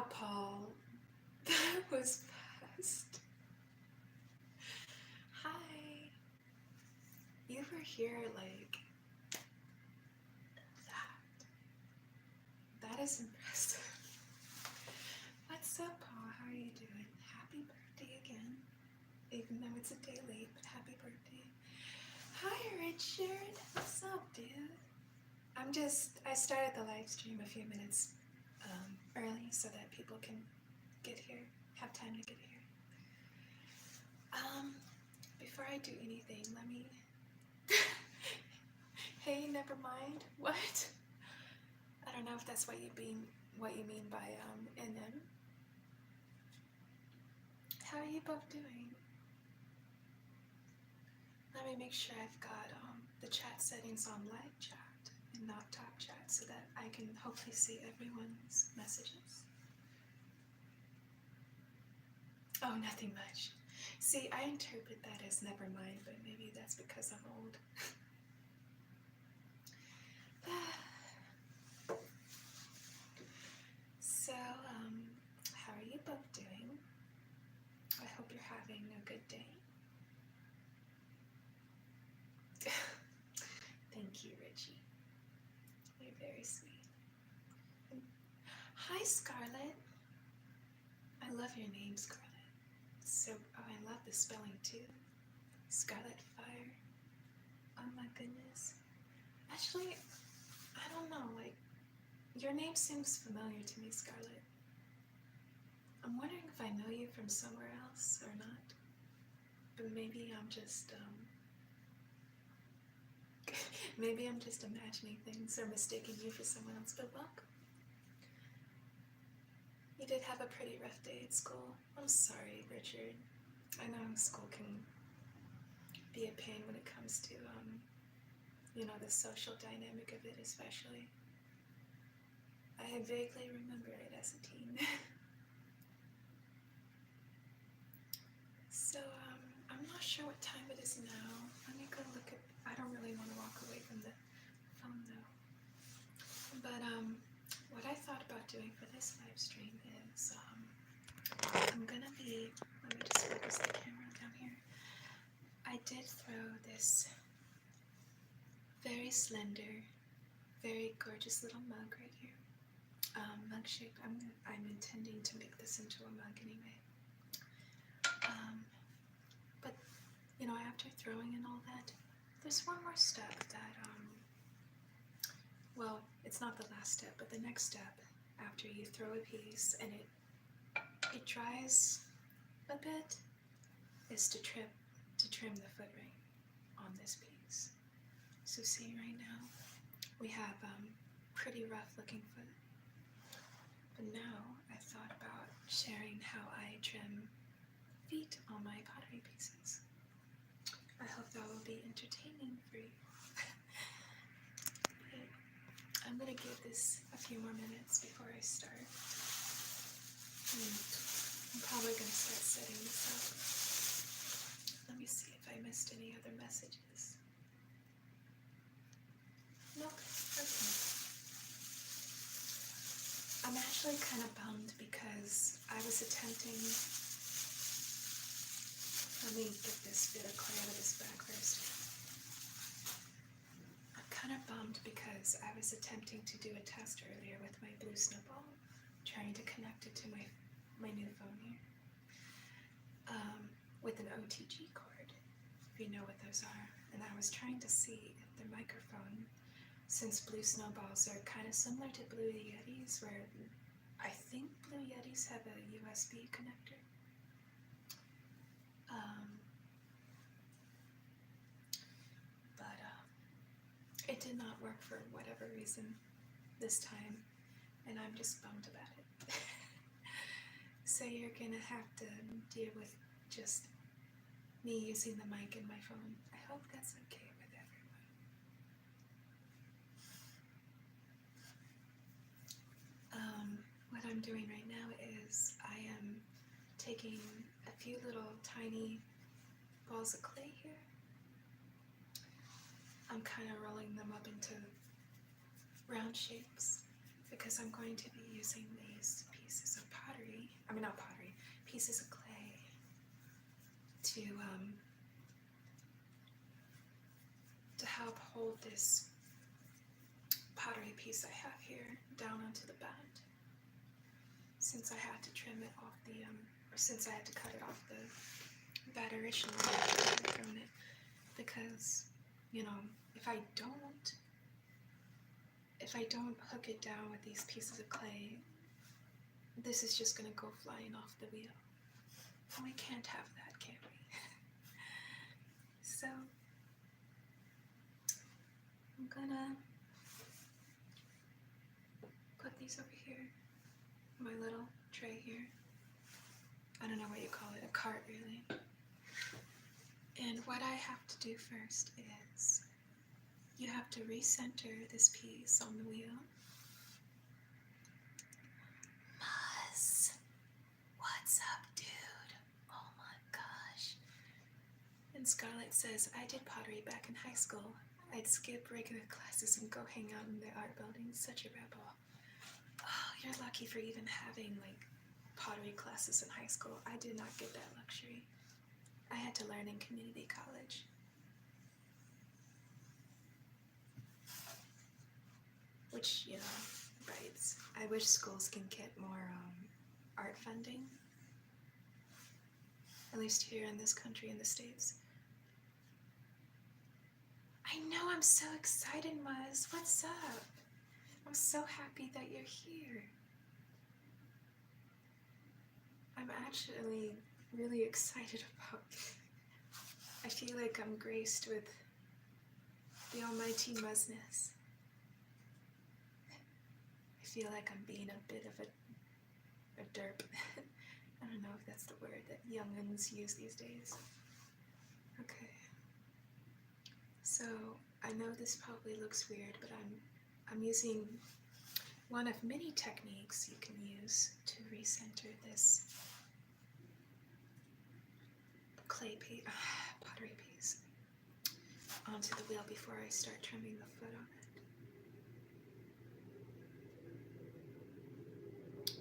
Paul. That was fast. Hi. You were here like that. That is impressive. What's up, Paul? How are you doing? Happy birthday again. Even though it's a day late, but happy birthday. Hi, Richard. What's up, dude? I started the live stream a few minutes early so that people can get here, have time to get here. Before I do anything, let me... Hey, never mind. What? I don't know if that's what you mean by NM. How are you both doing? Let me make sure I've got the chat settings on live chat and not top chat so that I can hopefully see everyone's messages. Oh, nothing much. See, I interpret that as never mind, but maybe that's because I'm old. So, how are you both doing? I hope you're having a good day. Thank you, Richie. You're very sweet. Hi, Scarlett. I love your name, Scarlett. So, I love the spelling too. Scarlet Fire. Oh my goodness. Actually, I don't know, like, your name seems familiar to me, Scarlett. I'm wondering if I know you from somewhere else or not. But maybe I'm just, maybe I'm just imagining things or mistaking you for someone else, but welcome. You did have a pretty rough day at school. I'm sorry, Richard. I know school can be a pain when it comes to, you know, the social dynamic of it especially. I vaguely remember it as a teen. So, I'm not sure what time it is now. Let me go look at, I don't really want to walk away from the phone though. But, what I thought about doing for this live stream is, I'm gonna be, let me just focus the camera down here. I did throw this very slender, very gorgeous little mug right here. Mug shape. I'm intending to make this into a mug anyway. But you know, after throwing in all that, there's one more step that well, it's not the last step, but the next step after you throw a piece and it dries a bit is to trim the foot ring on this piece. So see right now we have pretty rough looking foot. But now I thought about sharing how I trim feet on my pottery pieces. I hope that will be entertaining for you. I'm going to give this a few more minutes before I start. I'm probably going to start setting this up. Let me see if I missed any other messages. Nope. Okay. I'm actually kind of bummed because I was attempting... Let me get this bit of clay out of this bag first. I'm kind of bummed because I was attempting to do a test earlier with my blue snowball, trying to connect it to my new phone here, with an OTG cord, if you know what those are. And I was trying to see if the microphone, since blue snowballs are kind of similar to blue Yetis, where I think blue Yetis have a USB connector. It did not work for whatever reason this time, and I'm just bummed about it. So you're gonna have to deal with just me using the mic in my phone. I hope that's okay with everyone. What I'm doing right now is I am taking a few little tiny balls of clay here. I'm kind of rolling them up into round shapes because I'm going to be using these pieces of pottery, I mean not pottery, pieces of clay to help hold this pottery piece I have here down onto the bed. Since I had to trim it off the, or since I had to cut it off the bed originally from it, because, you know, if I don't hook it down with these pieces of clay, this is just gonna go flying off the wheel. And we can't have that, can we? So, I'm gonna put these over here, my little tray here. I don't know what you call it, a cart really. And what I have to do first is you have to recenter this piece on the wheel. Muzz, what's up, dude? Oh my gosh. And Scarlett says, I did pottery back in high school. I'd skip regular classes and go hang out in the art building. Such a rebel. Oh, you're lucky for even having like pottery classes in high school. I did not get that luxury. I had to learn in community college. Which, you know, right. I wish schools can get more art funding. At least here in this country, in the States. I know, I'm so excited, Muzz. What's up? I'm so happy that you're here. I'm actually really excited about I feel like I'm graced with the almighty Muzness. I feel like I'm being a bit of a derp. I don't know if that's the word that young'uns use these days. Okay. So, I know this probably looks weird, but I'm using one of many techniques you can use to recenter this pottery piece onto the wheel before I start trimming the foot on it.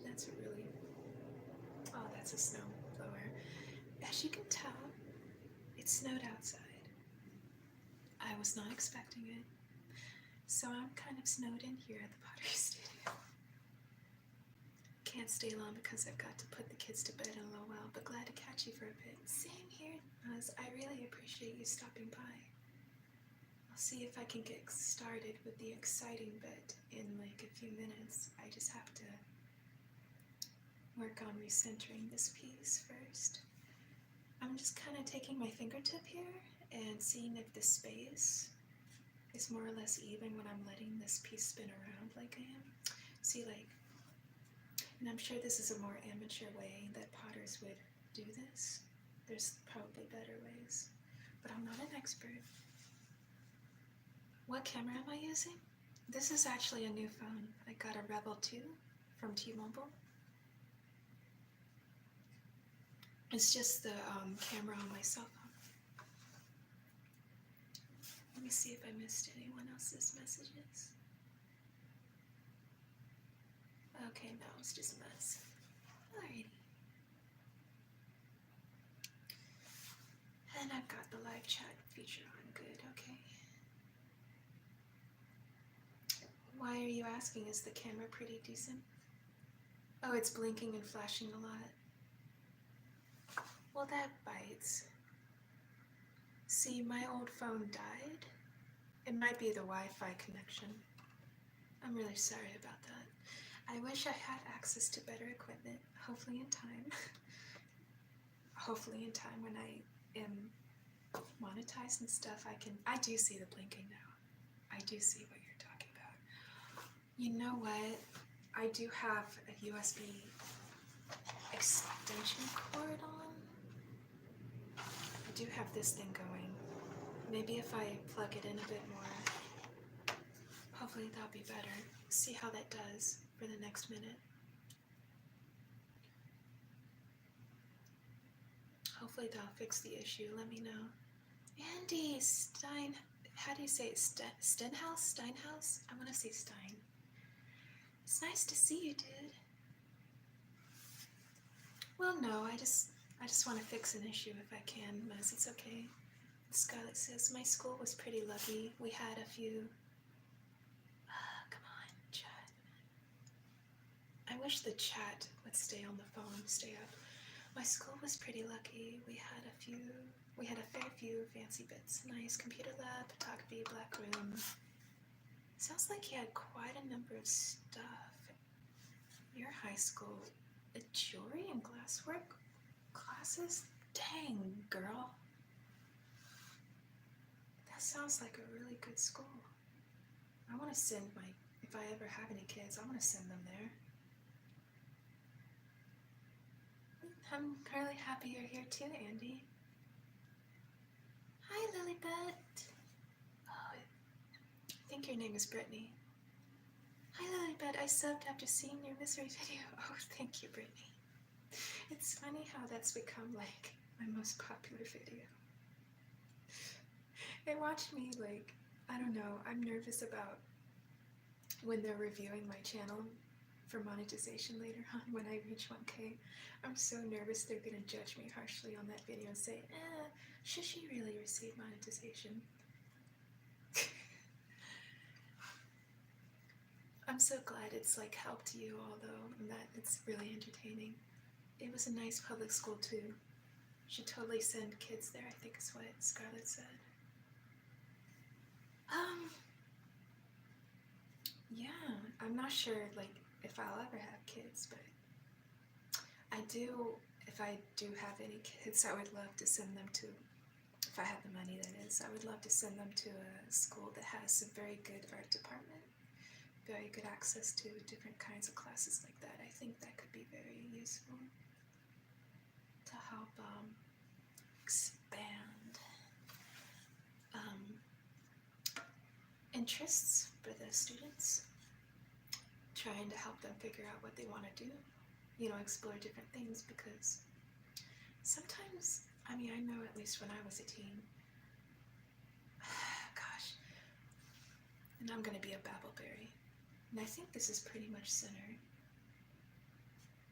That's a really, that's a snow blower. As you can tell, it snowed outside. I was not expecting it, so I'm kind of snowed in here at the pottery studio. Can't stay long because I've got to put the kids to bed in a little while, but glad to catch you for a bit. Same here, Naz. I really appreciate you stopping by. I'll see if I can get started with the exciting bit in like a few minutes. I just have to work on recentering this piece first. I'm just kind of taking my fingertip here and seeing if the space is more or less even when I'm letting this piece spin around like I am. See, like, and I'm sure this is a more amateur way that potters would do this. There's probably better ways, but I'm not an expert. What camera am I using? This is actually a new phone. I got a Rebel 2 from T-Mobile. It's just the camera on my cell phone. Let me see if I missed anyone else's messages. Okay, no, it's just Muzz. Alrighty. And I've got the live chat feature on. Good, okay. Why are you asking? Is the camera pretty decent? Oh, it's blinking and flashing a lot. Well, that bites. See, my old phone died. It might be the Wi-Fi connection. I'm really sorry about that. I wish I had access to better equipment, hopefully in time. Hopefully in time when I am monetized and stuff, I do see the blinking now. I do see what you're talking about. You know what? I do have a USB extension cord on. I do have this thing going. Maybe if I plug it in a bit more, hopefully that'll be better. See how that does for the next minute. Hopefully that'll fix the issue. Let me know. Andy Stein, how do you say it? Stenhouse? Steinhouse? I want to say Stein. It's nice to see you, dude. Well, no, I just want to fix an issue if I can, Maz. It's okay. Scarlett says, my school was pretty lucky. We had a few... come on, chat. I wish the chat would stay on the phone, stay up. My school was pretty lucky. We had a fair few fancy bits. Nice computer lab, photography, black room. Sounds like you had quite a number of stuff. Your high school, a jewelry and glasswork classes? Dang, girl. That sounds like a really good school. I want to send if I ever have any kids, I want to send them there. I'm really happy you're here too, Andy. Hi, Lilybet. Oh, I think your name is Brittany. Hi, Lilybet. I subbed after seeing your misery video. Oh, thank you, Brittany. It's funny how that's become like my most popular video. They watch me like, I don't know, I'm nervous about when they're reviewing my channel for monetization later on when I reach 1K. I'm so nervous they're gonna judge me harshly on that video and say, should she really receive monetization? I'm so glad it's like helped you all though, and that it's really entertaining. It was a nice public school too. Should totally send kids there, I think is what Scarlett said. Yeah, I'm not sure like if I'll ever have kids, but I do, if I do have any kids, I would love to send them to, if I have the money that is, I would love to send them to a school that has a very good art department, very good access to different kinds of classes like that. I think that could be very useful to help expand interests for the students, trying to help them figure out what they want to do, you know, explore different things, because sometimes, I mean, I know at least when I was a teen, gosh, and I'm gonna be a babbleberry, and I think this is pretty much centered.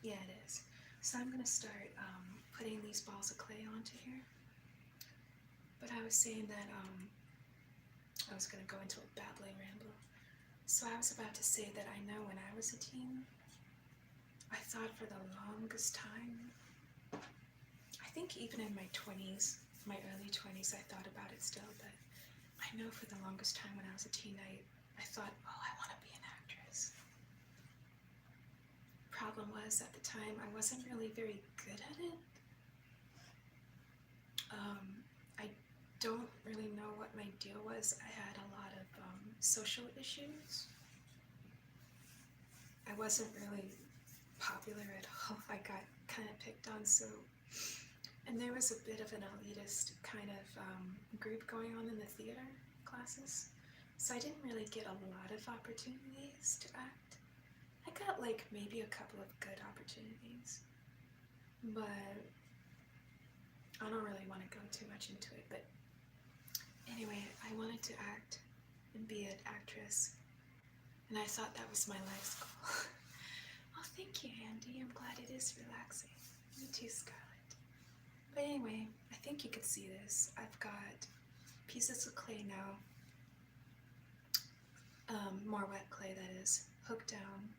Yeah, it is. So I'm gonna start putting these balls of clay onto here. But I was saying that I was gonna go into a babbling ramble. So I was about to say that I know when I was a teen, I thought for the longest time, I think even in my 20s, my early 20s, I thought about it still, but I know for the longest time when I was a teen, I thought, oh, I want to be an actress. Problem was, at the time, I wasn't really very good at it. I don't really know what my deal was. I had a lot of social issues. I wasn't really popular at all. I got kind of picked on, so, and there was a bit of an elitist kind of group going on in the theater classes, so I didn't really get a lot of opportunities to act. I got like maybe a couple of good opportunities, but I don't really want to go too much into it. But anyway, I wanted to act and be an actress, and I thought that was my life's goal. Oh, thank you, Andy. I'm glad it is relaxing. Me too, Scarlett. But anyway, I think you could see this. I've got pieces of clay now, more wet clay that is, hooked down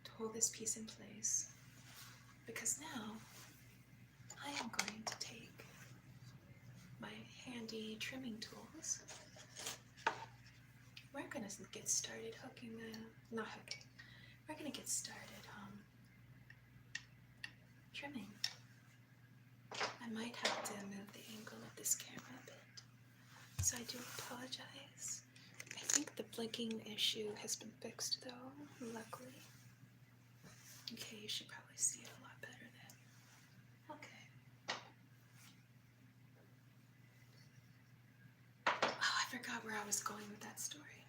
to hold this piece in place, because now I am going to take my handy trimming tools. We're gonna get started hooking not hooking, we're gonna get started trimming. I might have to move the angle of this camera a bit, so I do apologize. I think the blinking issue has been fixed though, luckily. Okay, you should probably see it a lot better then. Okay. Oh, I forgot where I was going with that story.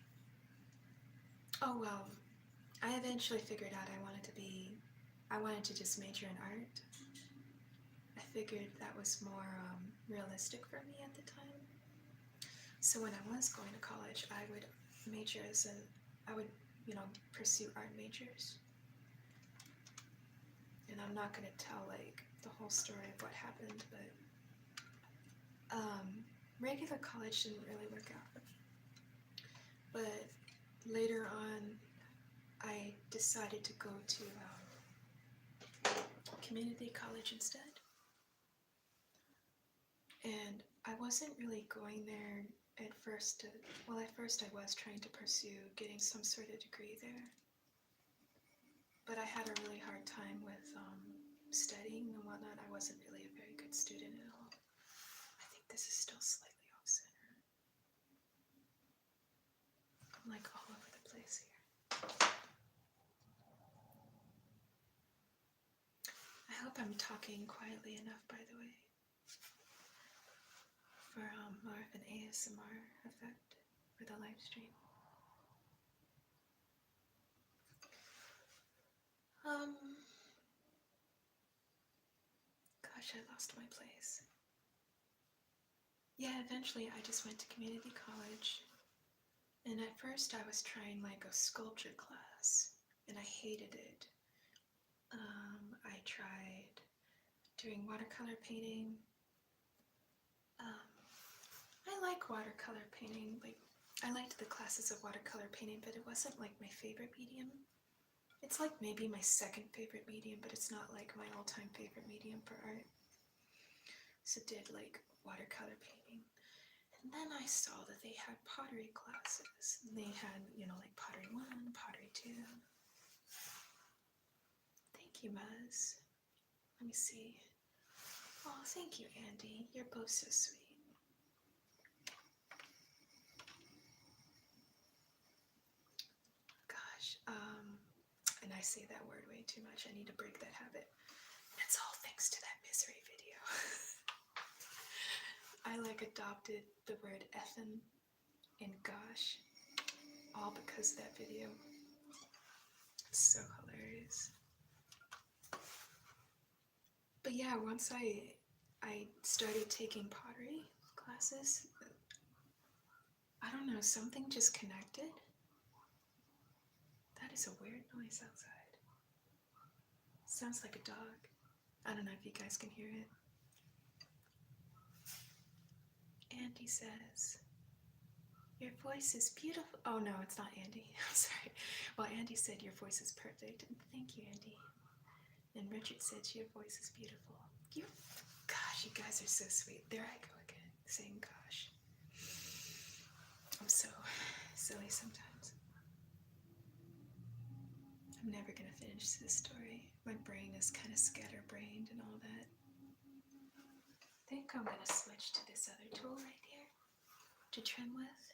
Oh well, I eventually figured out I wanted to just major in art. I figured that was more realistic for me at the time. So when I was going to college, I would major I would, pursue art majors. and I'm not going to tell like the whole story of what happened, but regular college didn't really work out. But later on, I decided to go to community college instead. And I wasn't really going there at first. Well, at first I was trying to pursue getting some sort of degree there. But I had a really hard time with studying and whatnot. I wasn't really a very good student at all. I think this is still slightly off center. I'm like all over the place here. I hope I'm talking quietly enough, by the way, for more of an ASMR effect for the live stream. Gosh, I lost my place. Yeah, eventually I just went to community college. And at first I was trying like a sculpture class, and I hated it. I tried doing watercolor painting. I like watercolor painting. Like, I liked the classes of watercolor painting, but it wasn't like my favorite medium. It's like maybe my second favorite medium, but it's not like my all-time favorite medium for art. So did like watercolor painting. And then I saw that they had pottery classes. And they had, you know, like pottery 1, pottery 2. Thank you, Muzz. Let me see. Oh, thank you, Andy. You're both so sweet. Gosh, and I say that word way too much. I need to break that habit. And it's all thanks to that misery video. I like adopted the word effin' and gosh, all because of that video. It's so hilarious. But yeah, once I started taking pottery classes, I don't know, something just connected. That is a weird noise outside. Sounds like a dog. I don't know if you guys can hear it. Andy says, your voice is beautiful. Oh no, it's not Andy. I'm sorry. Well, Andy said your voice is perfect. Thank you, Andy. And Richard said your voice is beautiful. Gosh, you guys are so sweet. There I go again, saying gosh. I'm so silly sometimes. I'm never gonna finish this story. My brain is kind of scatterbrained and all that. I think I'm gonna switch to this other tool right here to trim with.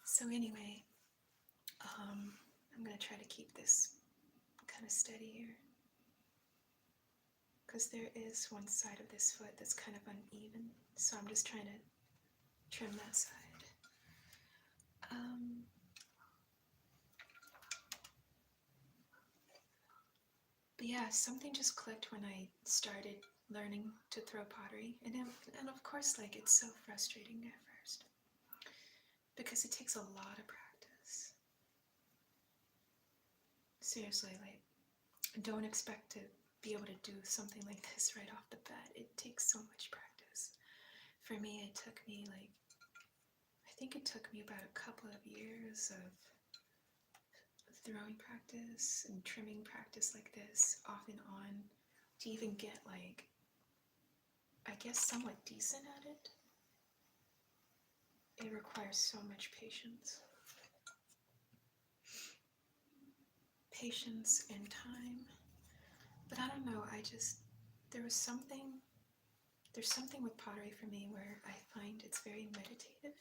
So anyway, I'm gonna try to keep this kind of steady here, because there is one side of this foot that's kind of uneven, so I'm just trying to trim that side. But yeah, something just clicked when I started learning to throw pottery, and of course, like, it's so frustrating at first because it takes a lot of practice. Seriously, like, don't expect to be able to do something like this right off the bat. It takes so much practice. For me, it took me like, I think it took me about a couple of years of throwing practice and trimming practice like this off and on to even get, like, I guess, somewhat decent at it. It requires so much patience. Patience and time. But I don't know, there's something with pottery for me where I find it's very meditative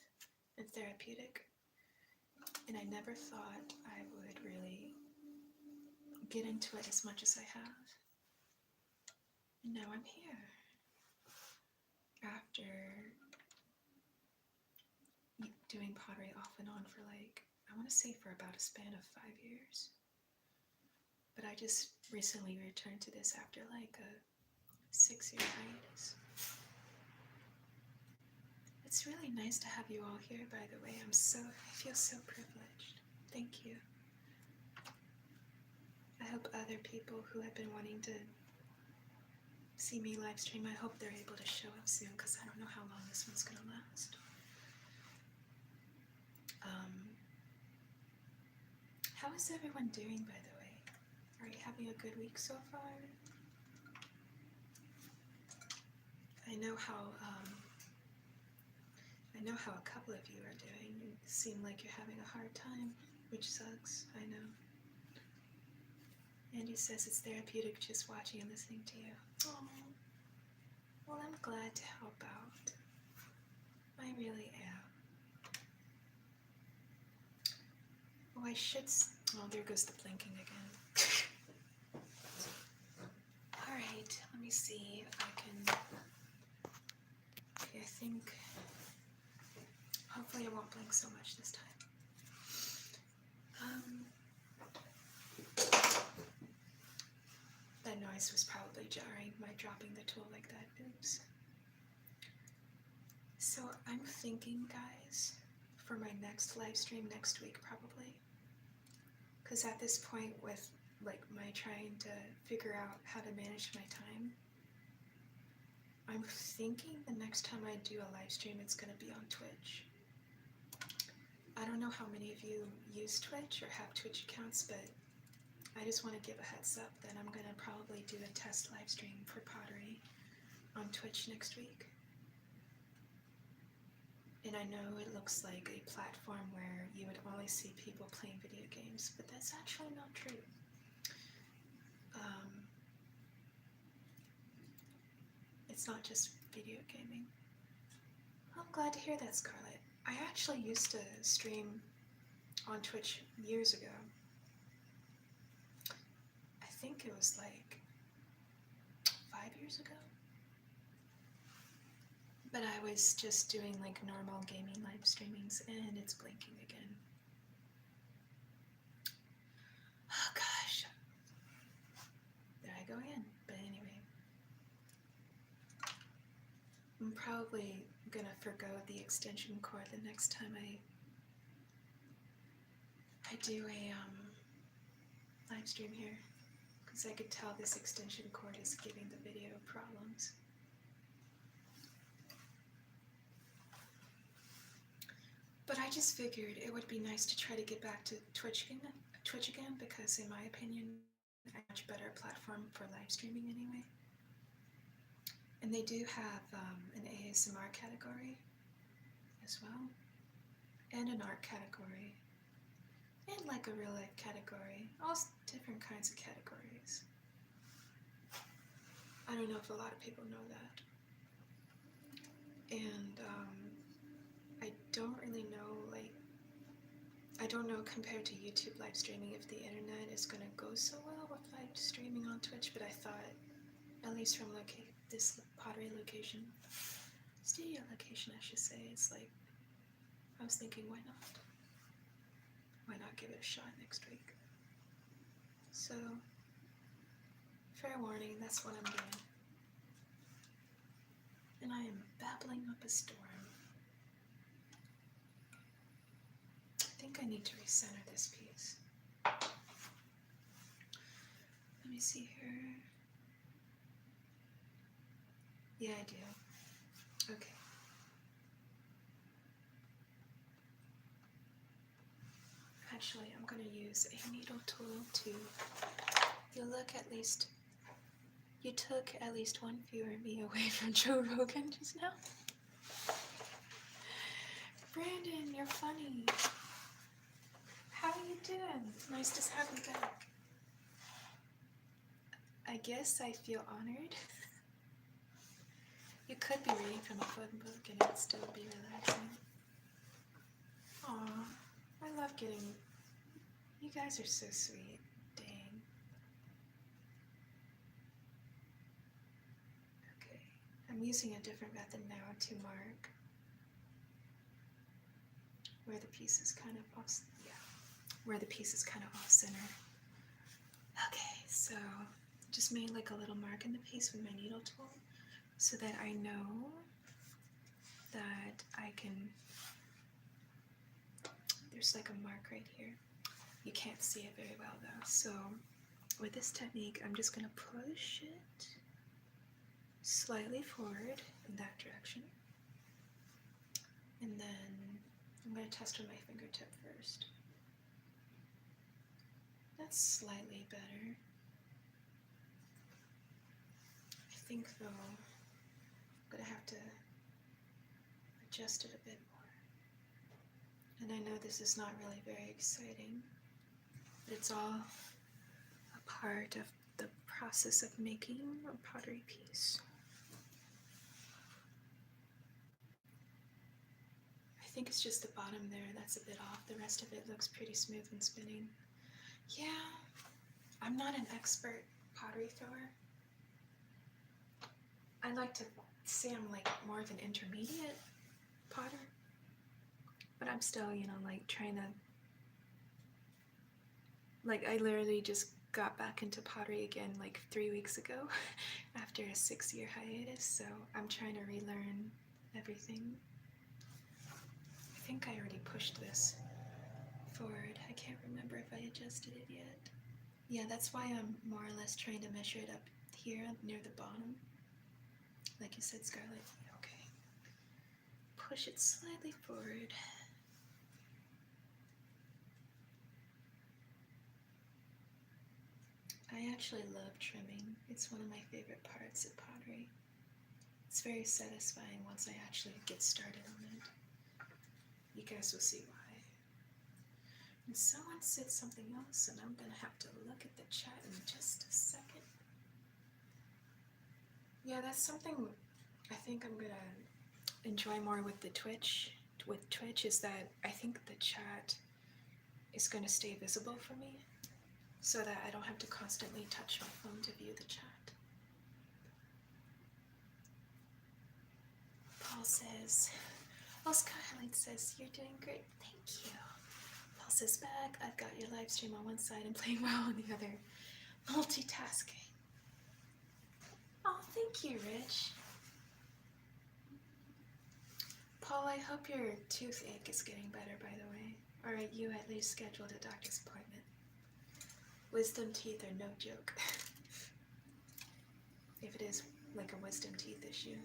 and therapeutic. And I never thought I would really get into it as much as I have. And now I'm here. After doing pottery off and on for, like, I want to say for about a span of 5 years. But I just recently returned to this after like a 6-year hiatus. It's really nice to have you all here, by the way. I feel so privileged. Thank you. hope other people who have been wanting to see me live stream, I hope they're able to show up soon, because I don't know how long this one's going to last. How is everyone doing, by the way? Are you having a good week so far? I know how a couple of you are doing. You seem like you're having a hard time, which sucks, I know. Andy says it's therapeutic just watching and listening to you. Oh, well, I'm glad to help out. I really am. Oh, I should. Oh, there goes the blinking again. Alright, let me see if I can. Okay, I think. Hopefully, I won't blink so much this time. That noise was probably jarring, my dropping the tool like that. Oops. So, I'm thinking, guys, for my next live stream next week, probably. Because at this point, with like my trying to figure out how to manage my time, I'm thinking the next time I do a live stream, it's going to be on Twitch. I don't know how many of you use Twitch or have Twitch accounts, but I just want to give a heads up that I'm going to probably do a test live stream for pottery on Twitch next week. And I know it looks like a platform where you would only see people playing video games, but that's actually not true. It's not just video gaming. I'm glad to hear that, Scarlett. I actually used to stream on Twitch years ago. I think it was like 5 years ago. But I was just doing like normal gaming live streamings, and it's blinking again. Oh gosh. There I go again. But anyway. I'm probably gonna forgo the extension cord the next time I do a live stream here, because I could tell this extension cord is giving the video problems. But I just figured it would be nice to try to get back to Twitch again, because in my opinion, it's a much better platform for live streaming anyway. And they do have an ASMR category as well, and an art category, and like a real life category, all different kinds of categories. I don't know if a lot of people know that. And I don't really know, I don't know compared to YouTube live streaming if the internet is going to go so well with live streaming on Twitch, but I thought, at least from this pottery location, studio location I should say, it's like, I was thinking, why not? Why not give it a shot next week? So, fair warning, that's what I'm doing. And I am babbling up a storm. I think I need to recenter this piece. Let me see here. Yeah, I do. Okay. Actually, I'm going to use a needle tool to, you took at least one viewer me away from Joe Rogan just now. Brandon, you're funny. How are you doing? Nice to have you back. I guess I feel honored. You could be reading from a phone book and it'd still be relaxing. Aw, I love getting... You guys are so sweet. Dang. Okay, I'm using a different method now to mark where the piece is kind of off... Yeah, where the piece is kind of off center. Okay, so just made like a little mark in the piece with my needle tool, so that I know that I can, there's like a mark right here. You can't see it very well though, so with this technique, I'm just going to push it slightly forward in that direction. And then I'm going to test with my fingertip first. That's slightly better. I think though, I'm going to have to adjust it a bit more. And I know this is not really very exciting, but it's all a part of the process of making a pottery piece. I think it's just the bottom there that's a bit off. The rest of it looks pretty smooth and spinning. Yeah, I'm not an expert pottery thrower. I like to say I'm like more of an intermediate potter, but I'm still, like trying to, like I literally just got back into pottery again like 3 weeks ago after a 6-year hiatus, so I'm trying to relearn everything. I think I already pushed this forward. I can't remember if I adjusted it yet. Yeah, that's why I'm more or less trying to measure it up here near the bottom. Like you said, Scarlett. Okay. Push it slightly forward. I actually love trimming. It's one of my favorite parts of pottery. It's very satisfying once I actually get started on it. You guys will see why. And someone said something else, and I'm gonna have to look at the chat in just a second. Yeah, that's something I think I'm gonna enjoy more with the Twitch. With Twitch is that I think the chat is gonna stay visible for me, so that I don't have to constantly touch my phone to view the chat. Paul says, Skylight says, you're doing great, thank you. Paul says, back, I've got your live stream on one side and playing WoW on the other. Multitasking. Oh, thank you, Rich. Paul, I hope your toothache is getting better, by the way. Or you at least scheduled a doctor's appointment. Wisdom teeth are no joke. If it is like a wisdom teeth issue.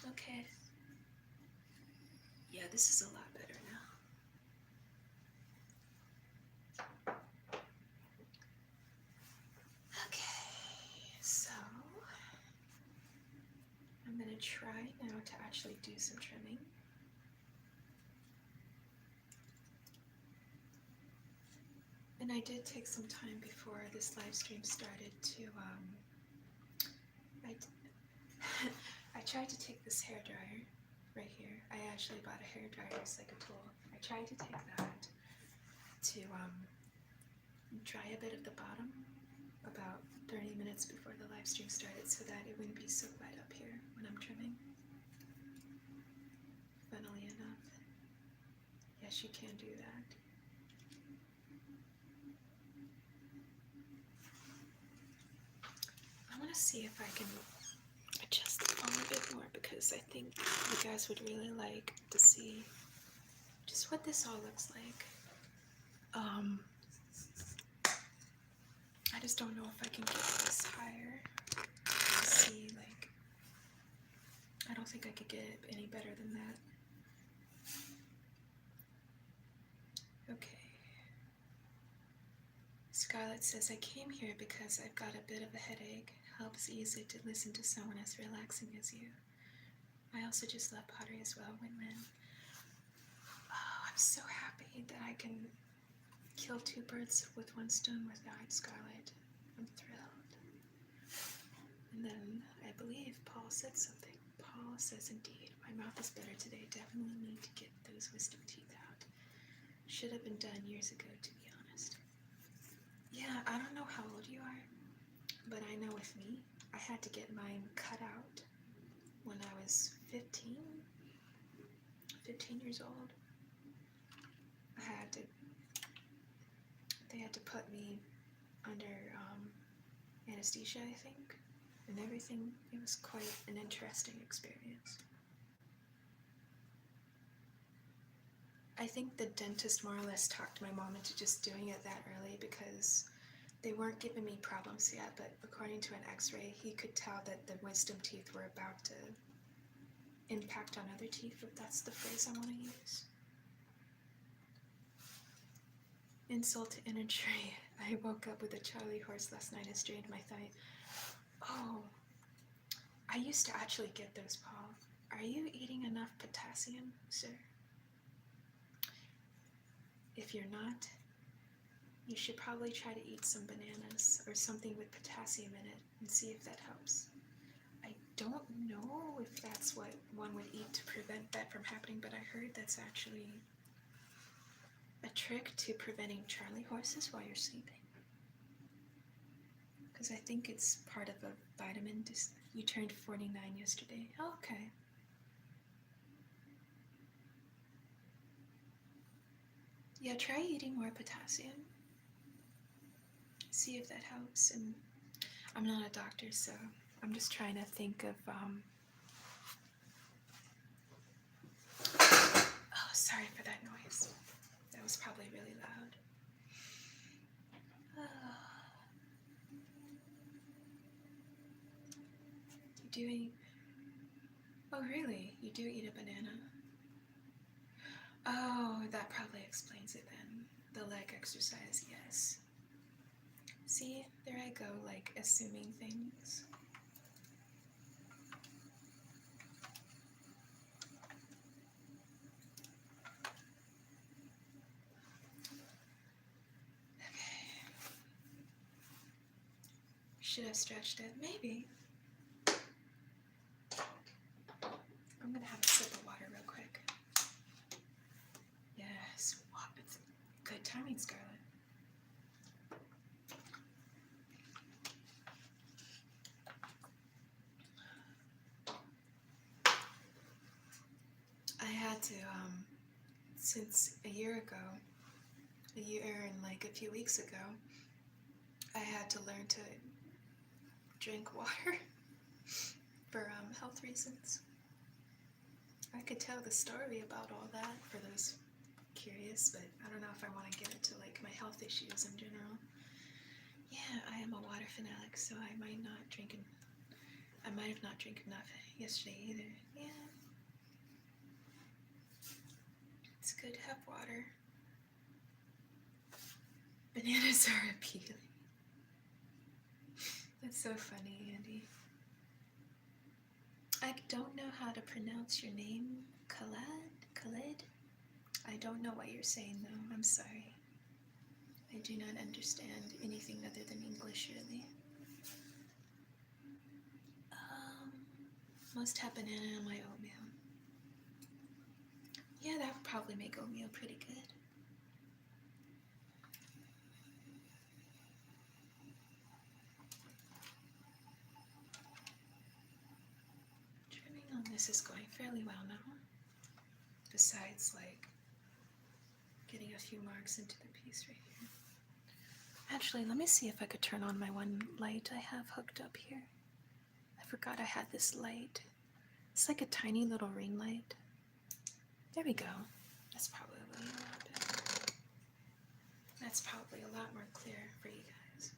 Okay. Yeah, this is a lot better now. Okay, so I'm gonna try now to actually do some trimming. And I did take some time before this live stream started to, I tried to take this hairdryer right here. I actually bought a hairdryer as like a tool. I tried to take that to dry a bit of the bottom about 30 minutes before the live stream started so that it wouldn't be so wet up here when I'm trimming. Funnily enough, yes, you can do that. I want to see if I can adjust the phone a bit more because I think you guys would really like to see just what this all looks like. I just don't know if I can get this higher to see, like, I don't think I could get it any better than that. Okay. Scarlett says, I came here because I've got a bit of a headache. Helps ease it to listen to someone as relaxing as you. I also just love pottery as well. Win-win. Oh, I'm so happy that I can kill 2 birds with 1 stone with that, Scarlett. I'm thrilled. And then I believe Paul said something. Paul says, indeed, my mouth is better today. Definitely need to get those wisdom teeth out. Should have been done years ago, to be honest. Yeah, I don't know how old you are, but I know with me, I had to get mine cut out when I was 15 years old. They had to put me under anesthesia, I think, and everything. It was quite an interesting experience. I think the dentist more or less talked my mom into just doing it that early because they weren't giving me problems yet, but according to an x-ray, he could tell that the wisdom teeth were about to impact on other teeth, if that's the phrase I want to use. Insult to injury. I woke up with a Charlie horse last night and strained my thigh. Oh, I used to actually get those, Paul. Are you eating enough potassium, sir? If you're not, you should probably try to eat some bananas or something with potassium in it and see if that helps. I don't know if that's what one would eat to prevent that from happening, but I heard that's actually a trick to preventing Charlie horses while you're sleeping. Because I think it's part of a vitamin. You turned 49 yesterday. Oh, okay. Yeah, try eating more potassium. See if that helps. And I'm not a doctor, so I'm just trying to think of oh, sorry for that noise. That was probably really loud. You do eat... Oh, really? You do eat a banana? Oh, that probably explains it then. The leg exercise, yes. See, there I go, like assuming things. Should have stretched it, maybe. I'm gonna have a sip of water real quick. Yes, wow, it's good timing, Scarlett. I had to, since a year and like a few weeks ago, I had to learn to drink water for health reasons. I could tell the story about all that for those curious, but I don't know if I want to get into like my health issues in general. Yeah, I am a water fanatic, so I might have not drank enough yesterday either. Yeah. It's good to have water. Bananas are appealing. That's so funny, Andy. I don't know how to pronounce your name. Khaled? I don't know what you're saying though. I'm sorry. I do not understand anything other than English, really. Must have banana in my oatmeal. Yeah, that would probably make oatmeal pretty good. Trimming on this is going fairly well now. Besides, like, getting a few marks into the piece right here. Actually, let me see if I could turn on my one light I have hooked up here. I forgot I had this light. It's like a tiny little ring light. There we go. That's probably a lot better. That's probably a lot more clear for you guys.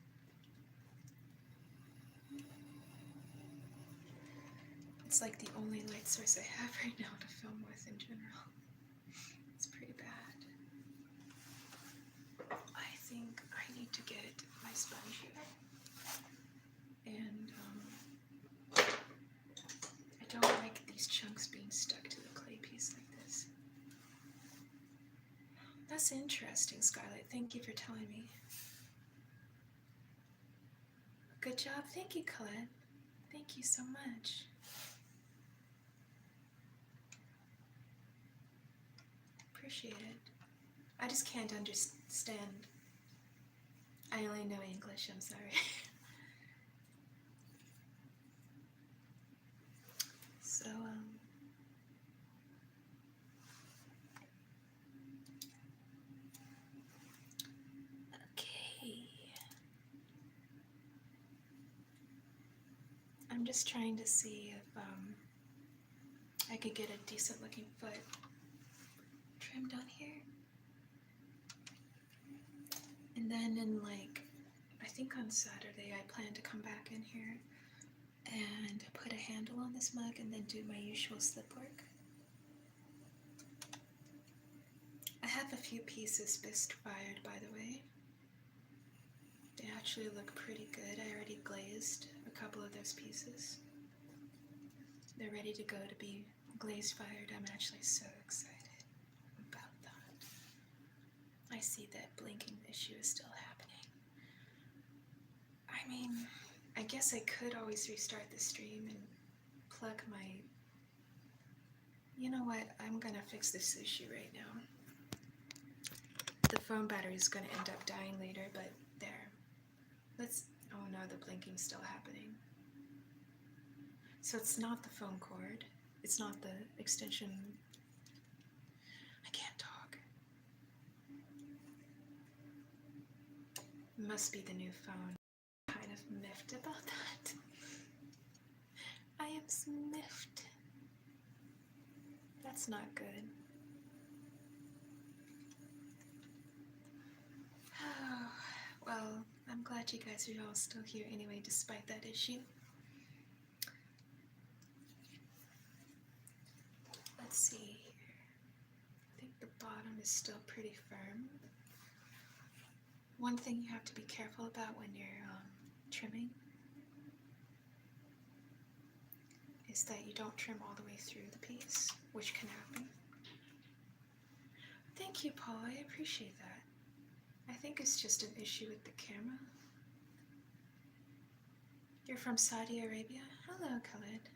It's like the only light source I have right now to film with in general. It's pretty bad. I think I need to get my sponge here. And I don't like these chunks being stuck to the clay piece like this. That's interesting, Scarlett. Thank you for telling me. Good job. Thank you, Colette. Thank you so much. Appreciate it. I just can't understand. I only know English, I'm sorry. So, okay. I'm just trying to see if I could get a decent looking foot trimmed on here. And then in like, I think on Saturday, I plan to come back in here and put a handle on this mug and then do my usual slip work. I have a few pieces bisque fired, by the way. They actually look pretty good. I already glazed a couple of those pieces. They're ready to go to be glaze fired. I'm actually so excited about that. I see that blinking issue is still happening. I mean, I guess I could always restart the stream and plug my... You know what? I'm gonna fix this issue right now. The phone battery is gonna end up dying later, but there. Let's... Oh no, the blinking's still happening. So it's not the phone cord. It's not the extension. I can't talk. It must be the new phone. I'm kind of miffed about that. I am miffed. That's not good. Oh, well, I'm glad you guys are all still here anyway, despite that issue. Let's see here. I think the bottom is still pretty firm. One thing you have to be careful about when you're trimming is that you don't trim all the way through the piece, which can happen. Thank you, Paul. I appreciate that. I think it's just an issue with the camera. You're from Saudi Arabia? Hello, Khaled.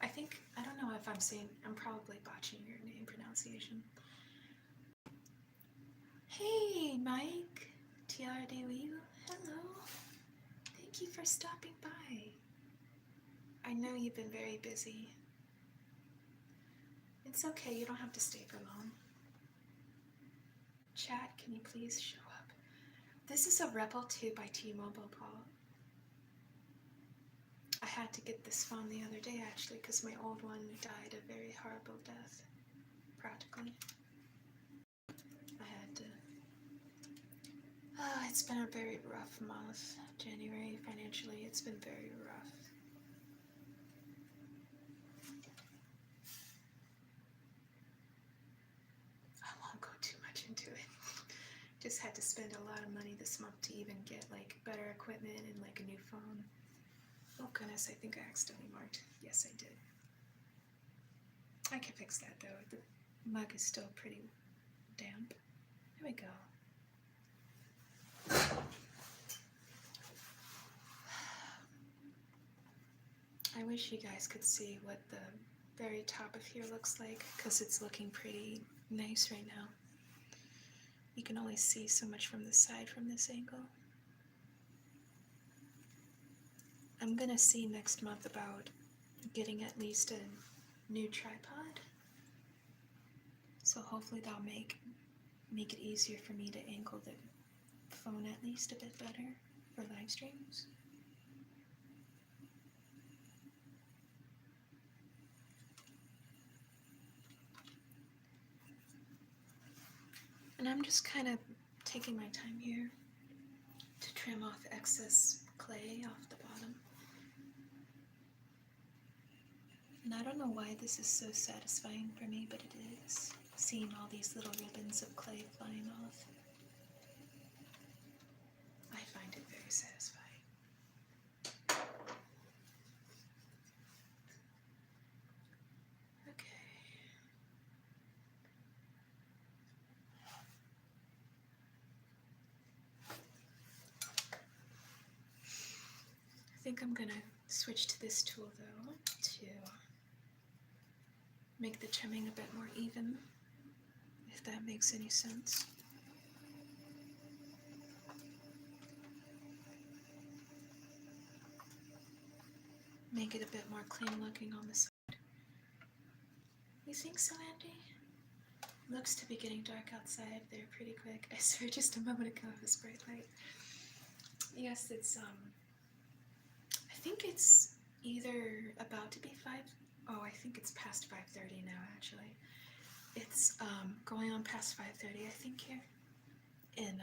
I don't know if I'm probably botching your name pronunciation. Hey, Mike. TRDW. Hello. Thank you for stopping by. I know you've been very busy. It's okay, you don't have to stay for long. Chat, can you please show up? This is a Rebel 2 by T-Mobile, Paul. I had to get this phone the other day, actually, because my old one died a very horrible death, practically. I had to... Oh, it's been a very rough month. January, financially, it's been very rough. I won't go too much into it. Just had to spend a lot of money this month to even get, like, better equipment and, like, a new phone. Oh goodness, I think I accidentally marked. Yes, I did. I can fix that though. The mug is still pretty damp. There we go. I wish you guys could see what the very top of here looks like, because it's looking pretty nice right now. You can only see so much from the side from this angle. I'm gonna see next month about getting at least a new tripod. So hopefully that'll make it easier for me to angle the phone at least a bit better for live streams. And I'm just kind of taking my time here to trim off excess clay off the bottom. And I don't know why this is so satisfying for me, but it is, seeing all these little ribbons of clay flying off. I find it very satisfying. Okay. I think I'm gonna switch to this tool though to make the trimming a bit more even, if that makes any sense. Make it a bit more clean looking on the side. You think so, Andy? Looks to be getting dark outside there pretty quick. I swear just a moment ago it was bright light. Yes, it's I think it's either about to be I think it's past 5:30 now actually. It's going on past 5:30, I think, here in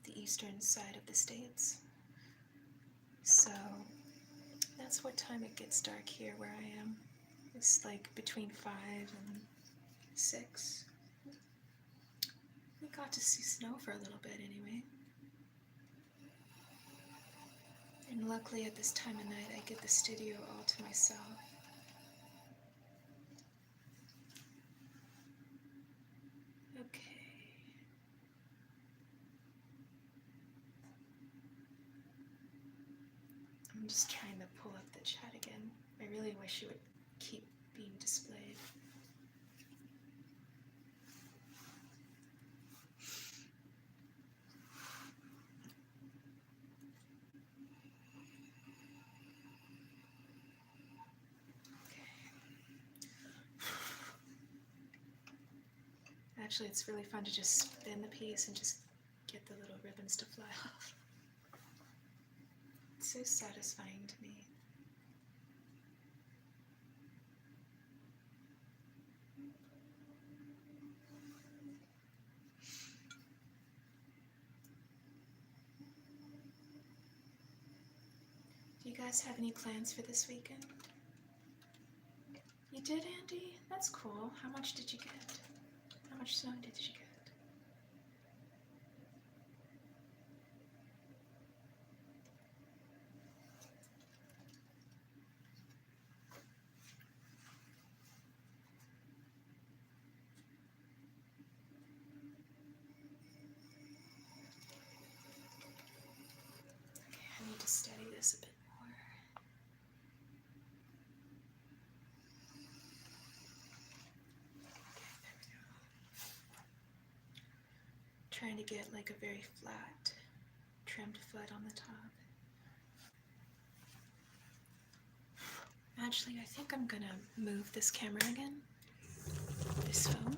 the eastern side of the States. So that's what time it gets dark here where I am. It's like between 5 and 6. We got to see snow for a little bit anyway. And luckily at this time of night I get the studio all to myself. Okay. I'm just trying to pull up the chat again. I really wish it would keep being displayed. Actually, it's really fun to just spin the piece and just get the little ribbons to fly off. It's so satisfying to me. Do you guys have any plans for this weekend? You did, Andy? That's cool. How much did you get? How much snow did you get? Okay, I need to steady this a bit more. Okay, there we go. Trying to get like a very flat, trimmed foot on the top. Actually, I think I'm gonna move this camera again. This phone.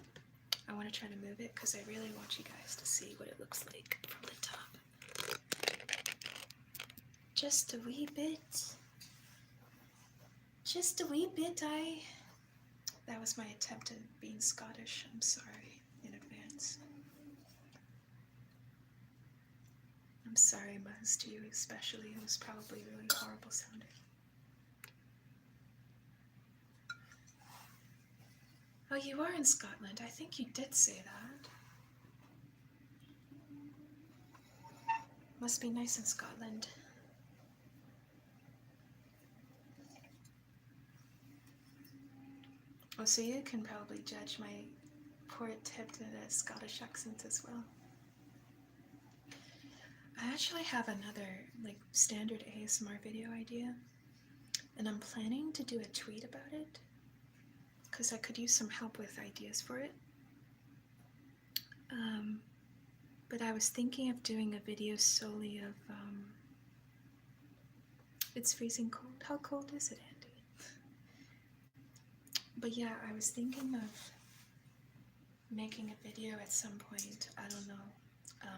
I want to try to move it because I really want you guys to see what it looks like from the top. Just a wee bit. Just a wee bit. That was my attempt at being Scottish. I'm sorry in advance. I'm sorry, Muzz, to you especially. It was probably really horrible sounding. Oh, you are in Scotland. I think you did say that. Must be nice in Scotland. Oh, so you can probably judge my poor attempt at a Scottish accent as well. I actually have another like standard ASMR video idea, and I'm planning to do a tweet about it because I could use some help with ideas for it. But I was thinking of doing a video solely of it's freezing cold. How cold is it, Andy? But yeah, I was thinking of making a video at some point. I don't know.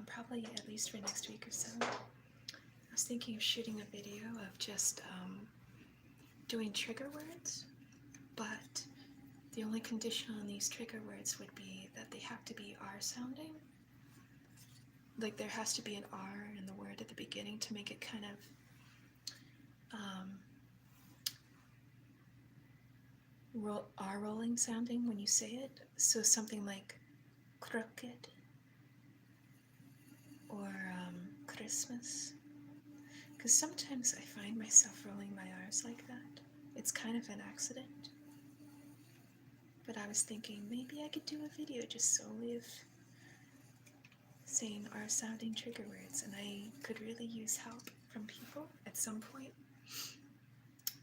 Probably at least for next week or so. I was thinking of shooting a video of just doing trigger words, but the only condition on these trigger words would be that they have to be R sounding. Like there has to be an R in the word at the beginning to make it kind of R rolling sounding when you say it. So something like crooked or Christmas. Because sometimes I find myself rolling my R's like that. It's kind of an accident. But I was thinking maybe I could do a video just solely of saying R sounding trigger words, and I could really use help from people at some point.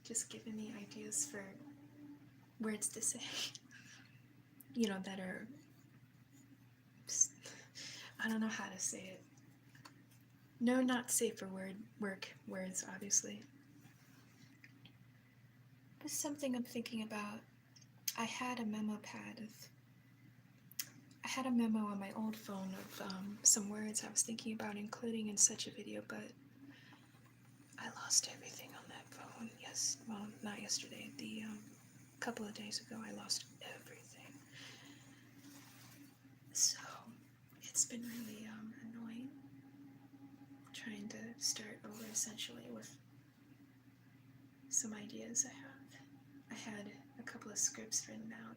Just giving me ideas for words to say. You know, that are, I don't know how to say it. No, not safe for words, obviously. But something I'm thinking about. I had a memo on my old phone of some words I was thinking about including in such a video, but I lost everything on that phone. Yes, well, not yesterday. The couple of days ago, I lost everything. been really annoying trying to start over essentially with some ideas I have. I had a couple of scripts written out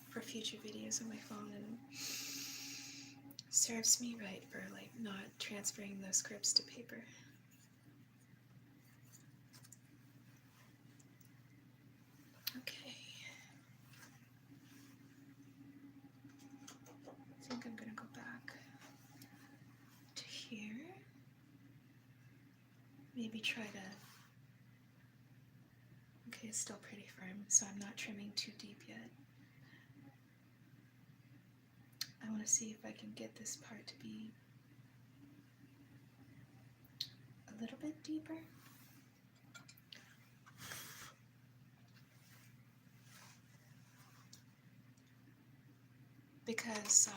for future videos on my phone, and serves me right for like not transferring those scripts to paper. Okay. I think I'm gonna go back to here. Maybe try to... Okay, it's still pretty firm, so I'm not trimming too deep yet. I want to see if I can get this part to be a little bit deeper. Because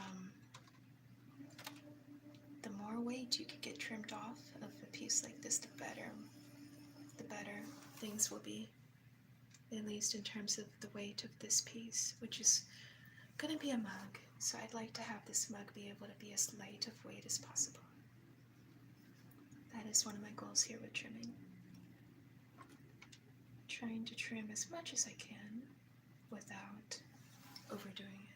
the more weight you can get trimmed off of a piece like this, the better things will be, at least in terms of the weight of this piece, which is going to be a mug. So I'd like to have this mug be able to be as light of weight as possible. That is one of my goals here with trimming. Trying to trim as much as I can without overdoing it.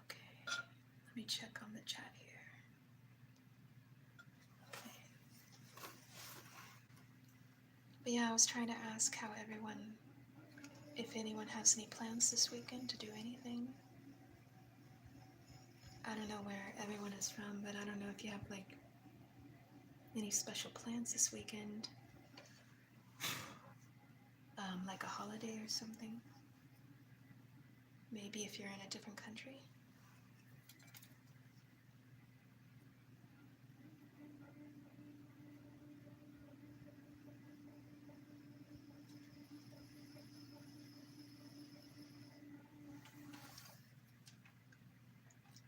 Okay, let me check on the chat here. Okay. But yeah, I was trying to ask how everyone, if anyone has any plans this weekend to do anything. I don't know where everyone is from, but I don't know if you have like any special plans this weekend. Like a holiday or something. Maybe if you're in a different country.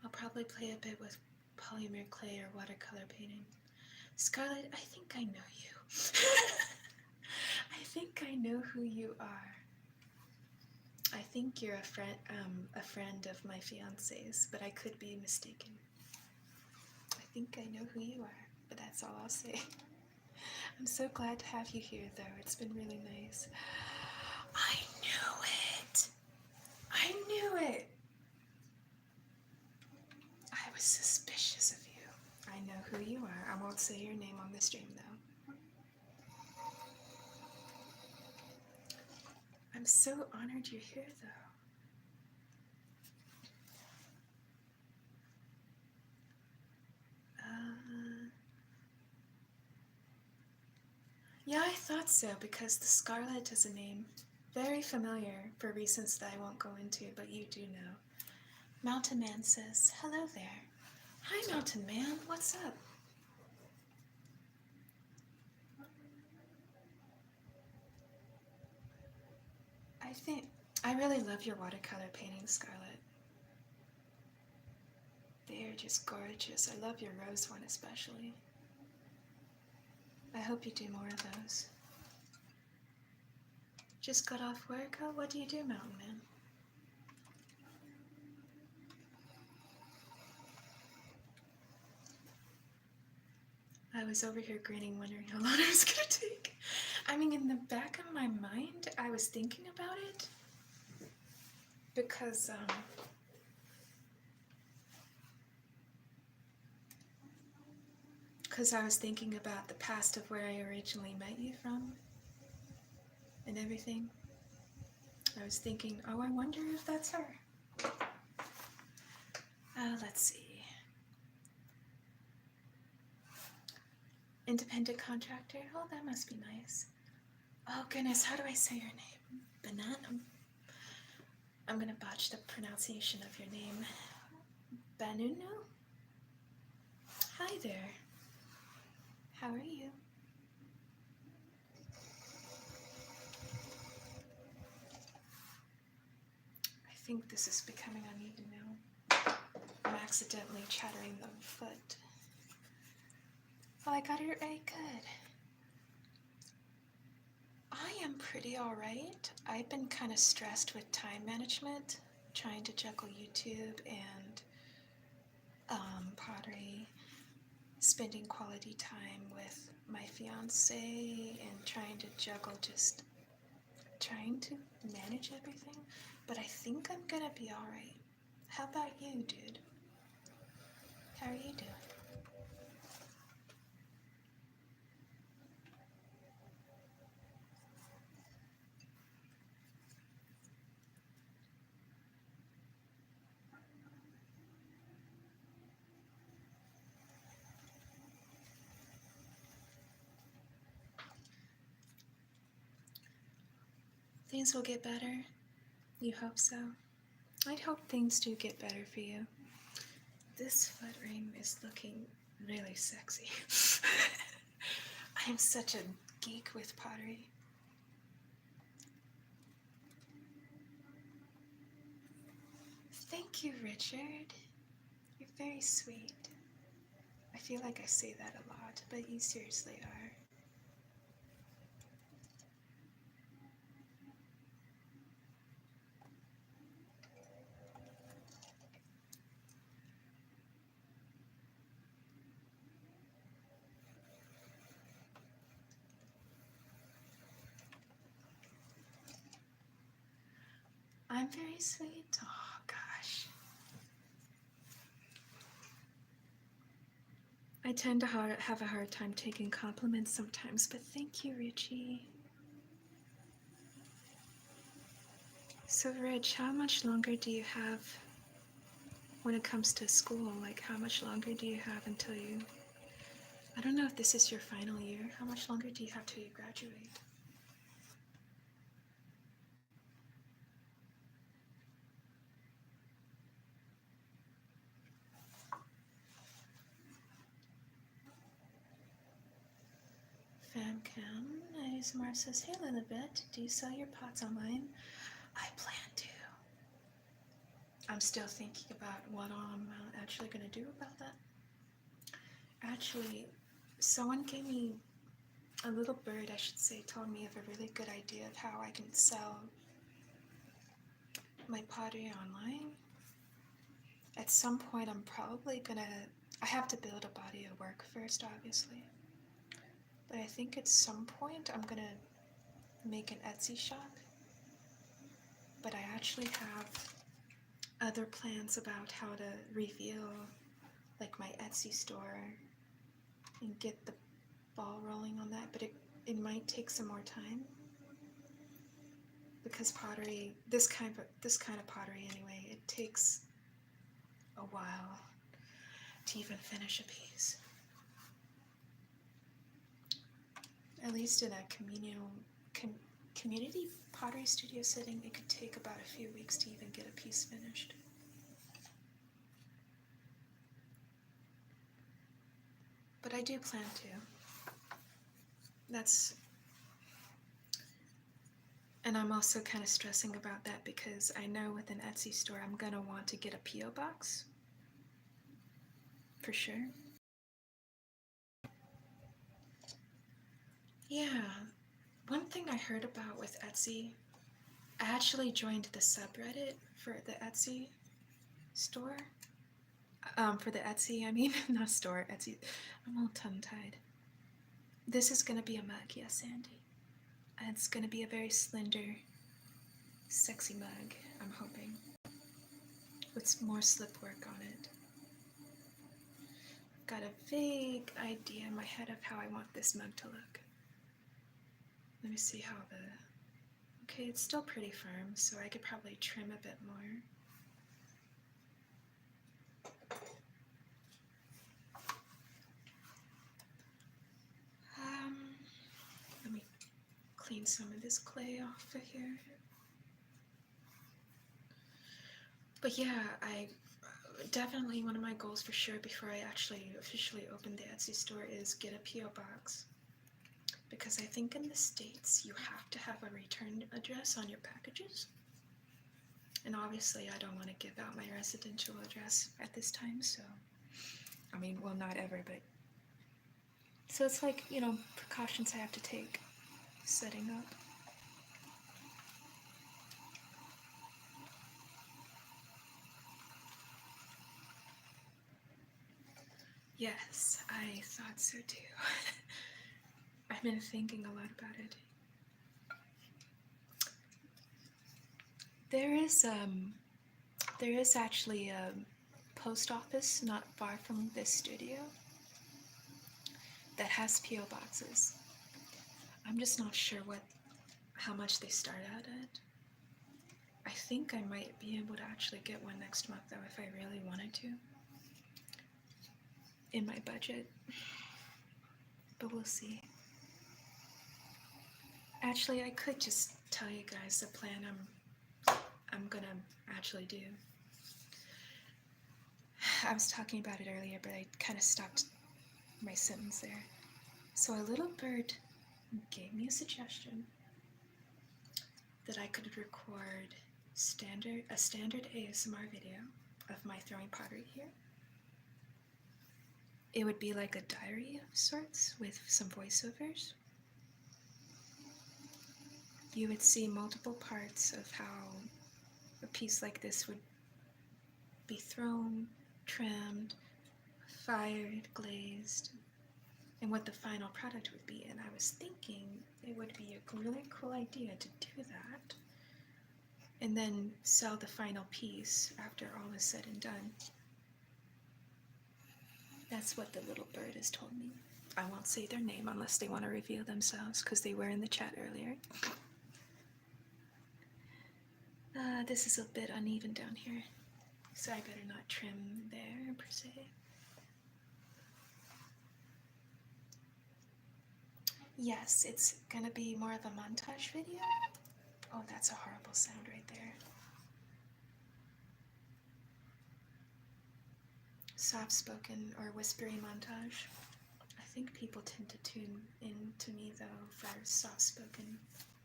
I'll probably play a bit with polymer clay or watercolor painting. Scarlett, I think I know you. I think I know who you are. I think you're a friend of my fiance's, but I could be mistaken. I think I know who you are, but that's all I'll say. I'm so glad to have you here, though. It's been really nice. I knew it! I knew it! I was suspicious of you. I know who you are. I won't say your name on the stream, though. I'm so honored you're here, though. Yeah, I thought so, because the Scarlet is a name very familiar for reasons that I won't go into, but you do know. Mountain Man says, hello there. Hi, Mountain Man. What's up? I really love your watercolor paintings, Scarlet. They're just gorgeous. I love your rose one especially. I hope you do more of those. Just got off work? Oh, what do you do, Mountain Man? I was over here grinning, wondering how long it was gonna take. I mean, in the back of my mind, I was thinking about it because I was thinking about the past of where I originally met you from and everything. I was thinking, oh, I wonder if that's her. Let's see. Independent contractor? Oh, that must be nice. Oh goodness, how do I say your name? Banana? I'm gonna botch the pronunciation of your name. Banunu? Hi there. How are you? I think this is becoming uneven now. I'm accidentally chattering the foot. Oh, I got it right. Good. I am pretty alright. I've been kind of stressed with time management, trying to juggle YouTube and pottery, spending quality time with my fiance, and trying to juggle just trying to manage everything. But I think I'm gonna be alright. How about you, dude? How are you doing? Things will get better. You hope so? I'd hope things do get better for you. This foot ring is looking really sexy. I am such a geek with pottery. Thank you, Richard. You're very sweet. I feel like I say that a lot, but you seriously are. I'm very sweet. Oh, gosh. I tend to have a hard time taking compliments sometimes, but thank you, Richie. So, Rich, how much longer do you have when it comes to school? Like, how much longer do you have until you... I don't know if this is your final year. How much longer do you have till you graduate? Famcam, ASMR says, hey Lilibet, do you sell your pots online? I plan to. I'm still thinking about what I'm actually going to do about that. Actually, someone gave me, a little bird I should say, told me of a really good idea of how I can sell my pottery online. At some point I'm probably going to, I have to build a body of work first, obviously. But I think at some point I'm going to make an Etsy shop. But I actually have other plans about how to reveal like my Etsy store and get the ball rolling on that, but it might take some more time because pottery, this kind of pottery anyway, it takes a while to even finish a piece. At least in a community pottery studio setting, it could take about a few weeks to even get a piece finished. But I do plan to. And I'm also kind of stressing about that because I know with an Etsy store I'm gonna want to get a P.O. box. For sure. Yeah. One thing I heard about with Etsy, I actually joined the subreddit for the Etsy store. For the Etsy, I mean, not store, Etsy. I'm all tongue-tied. This is gonna be a mug, yes, Andy. And it's gonna be a very slender, sexy mug, I'm hoping. With more slip work on it. I've got a vague idea in my head of how I want this mug to look. Let me see how the... Okay, it's still pretty firm, so I could probably trim a bit more. Let me clean some of this clay off of here. But yeah, I definitely, one of my goals for sure before I actually officially open the Etsy store is get a P.O. box. Because I think in the States you have to have a return address on your packages. And obviously I don't want to give out my residential address at this time, so... I mean, well, not ever, but... So it's like, you know, precautions I have to take setting up. Yes, I thought so too. I've been thinking a lot about it. There is actually a post office not far from this studio that has P.O. boxes. I'm just not sure how much they start out at. I think I might be able to actually get one next month though if I really wanted to. In my budget. But we'll see. Actually, I could just tell you guys the plan I'm gonna actually do. I was talking about it earlier, but I kind of stopped my sentence there. So a little bird gave me a suggestion that I could record a standard ASMR video of my throwing pottery here. It would be like a diary of sorts with some voiceovers. You would see multiple parts of how a piece like this would be thrown, trimmed, fired, glazed, and what the final product would be. And I was thinking it would be a really cool idea to do that and then sell the final piece after all is said and done. That's what the little bird has told me. I won't say their name unless they want to reveal themselves, because they were in the chat earlier. This is a bit uneven down here, so I better not trim there per se. Yes, it's gonna be more of a montage video. Oh, that's a horrible sound right there. Soft-spoken or whispery montage. I think people tend to tune in to me though for soft-spoken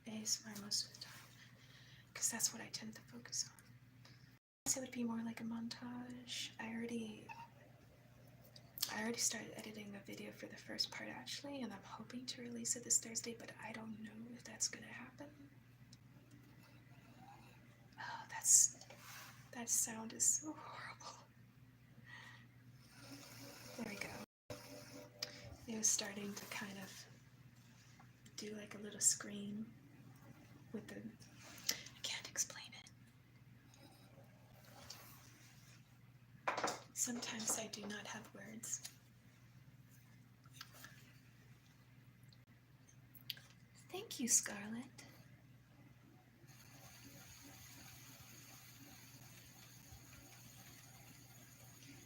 ASMR most of the time, because that's what I tend to focus on. So it would be more like a montage. I already started editing a video for the first part actually, and I'm hoping to release it this Thursday, but I don't know if that's gonna happen. Oh, that sound is so horrible. There we go. It was starting to kind of do like a little scream with the, I can't explain it. Sometimes I do not have words. Thank you, Scarlett.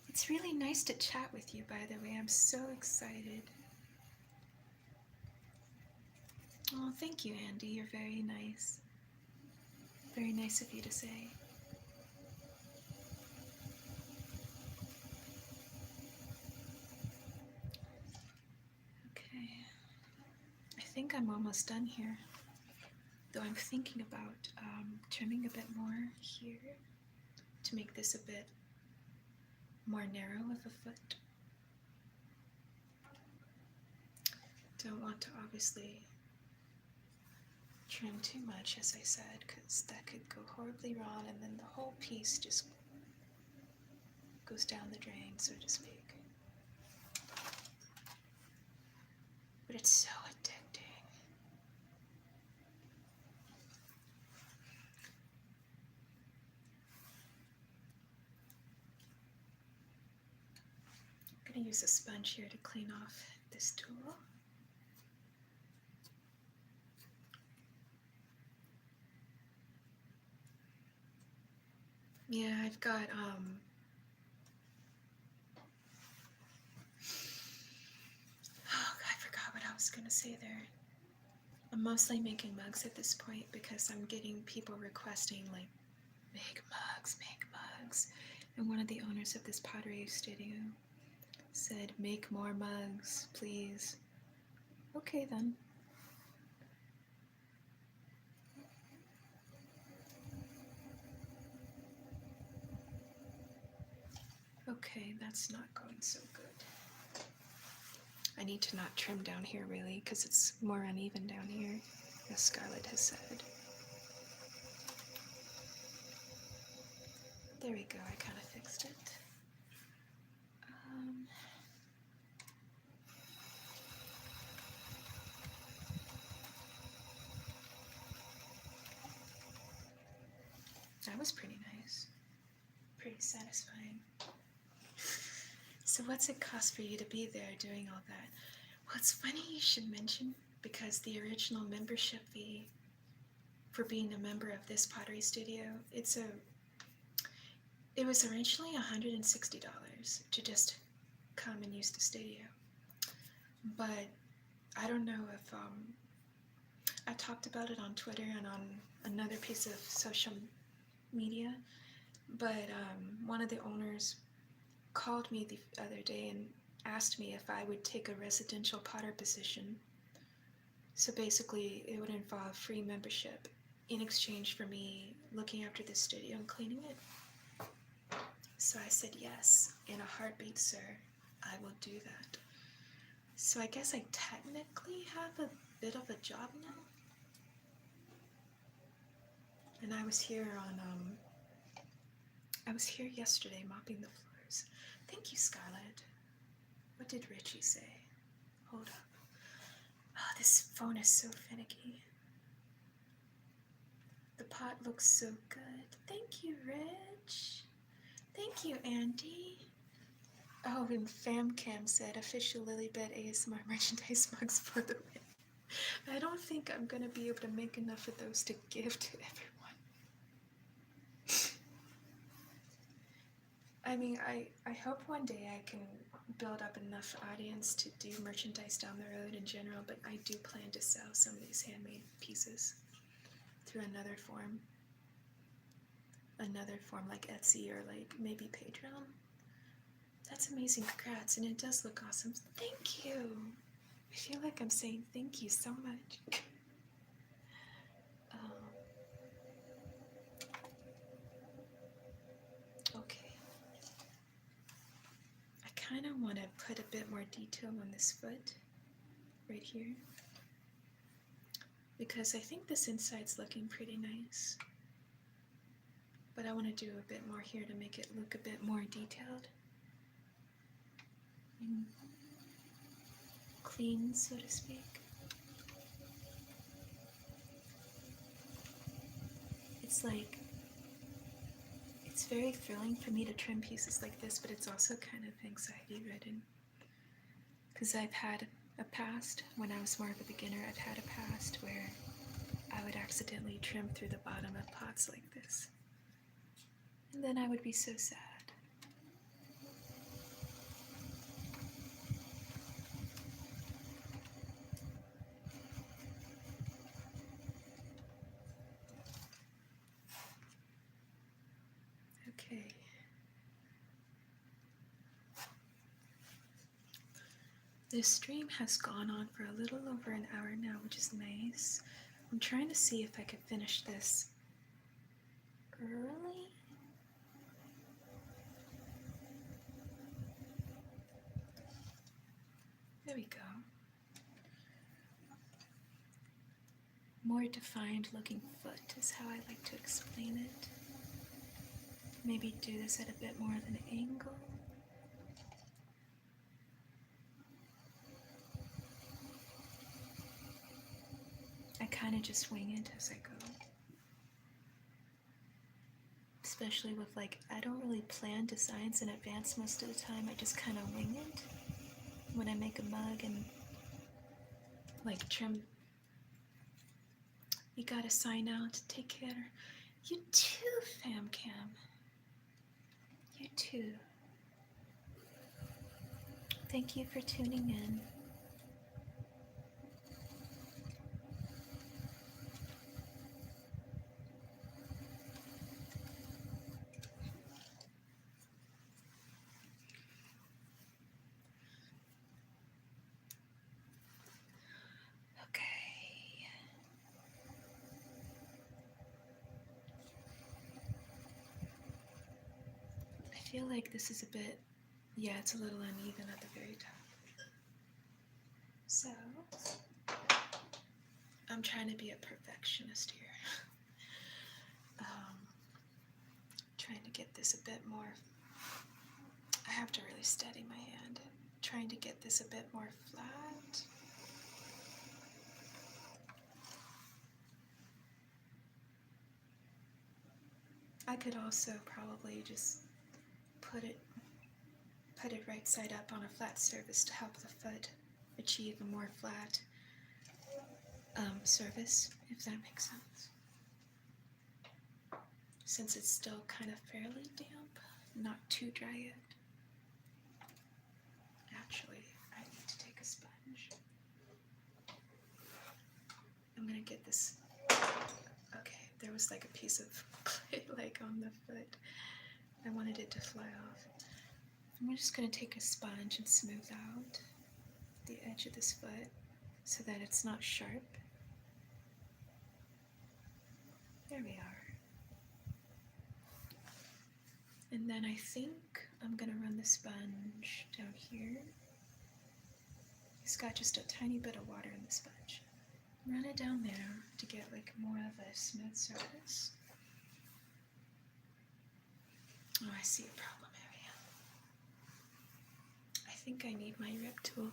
It's really nice to chat with you, by the way. I'm so excited. Oh, thank you, Andy. You're very nice. Very nice of you to say. Okay. I think I'm almost done here. Though I'm thinking about trimming a bit more here to make this a bit more narrow of a foot. Don't want to obviously trim too much, as I said, because that could go horribly wrong and then the whole piece just goes down the drain, so to speak. But it's so addicting. I'm going to use a sponge here to clean off this tool. Yeah, I've got oh, I forgot what I was gonna say there. I'm mostly making mugs at this point because I'm getting people requesting like, make mugs. And one of the owners of this pottery studio said, make more mugs, please. Okay then. Okay, that's not going so good. I need to not trim down here really, because it's more uneven down here, as Scarlett has said. There we go, I kind of fixed it. that was pretty nice. Pretty satisfying. So what's it cost for you to be there doing all that? Well, it's funny you should mention, because the original membership fee for being a member of this pottery studio, it was originally $160 to just come and use the studio. But I don't know if I talked about it on Twitter and on another piece of social media, but one of the owners called me the other day and asked me if I would take a residential potter position. So basically it would involve free membership in exchange for me looking after the studio and cleaning it. So I said yes, in a heartbeat, sir, I will do that. So I guess I technically have a bit of a job now. And I was here yesterday mopping the floors. Thank you, Scarlett. What did Richie say? Hold up. Oh, this phone is so finicky. The pot looks so good. Thank you, Rich. Thank you, Andy. Oh, and FamCam said, official Lilybed ASMR merchandise mugs for the win. I don't think I'm going to be able to make enough of those to give to everyone. I mean, I hope one day I can build up enough audience to do merchandise down the road in general, but I do plan to sell some of these handmade pieces through another form like Etsy or like maybe Patreon. That's amazing, congrats, and it does look awesome. Thank you. I feel like I'm saying thank you so much. Okay. I kind of want to put a bit more detail on this foot right here, because I think this inside's looking pretty nice. But I want to do a bit more here to make it look a bit more detailed. And clean, so to speak. It's very thrilling for me to trim pieces like this, but it's also kind of anxiety-ridden. Because I've had a past, when I was more of a beginner, I've had a past where I would accidentally trim through the bottom of pots like this. And then I would be so sad. Okay. This stream has gone on for a little over an hour now, which is nice. I'm trying to see if I could finish this early. There we go. More defined looking foot is how I like to explain it. Maybe do this at a bit more of an angle. I kind of just wing it as I go. Especially with I don't really plan designs in advance most of the time. I just kind of wing it when I make a mug and trim. You gotta sign out. Take care. You too, FamCam. You too. Thank you for tuning in. I feel like this is a bit, yeah, it's a little uneven at the very top. So, I'm trying to be a perfectionist here. Trying to get this a bit more, I have to really steady my hand. Trying to get this a bit more flat. I could also probably just put it right side up on a flat surface to help the foot achieve a more flat surface, if that makes sense. Since it's still kind of fairly damp, not too dry yet. Actually, I need to take a sponge. I'm gonna get this. Okay, there was like a piece of clay like on the foot. I wanted it to fly off. I'm just gonna take a sponge and smooth out the edge of this foot so that it's not sharp. There we are. And then I think I'm gonna run the sponge down here. It's got just a tiny bit of water in the sponge. Run it down there to get like more of a smooth surface. Oh, I see a problem area. I think I need my rip tool.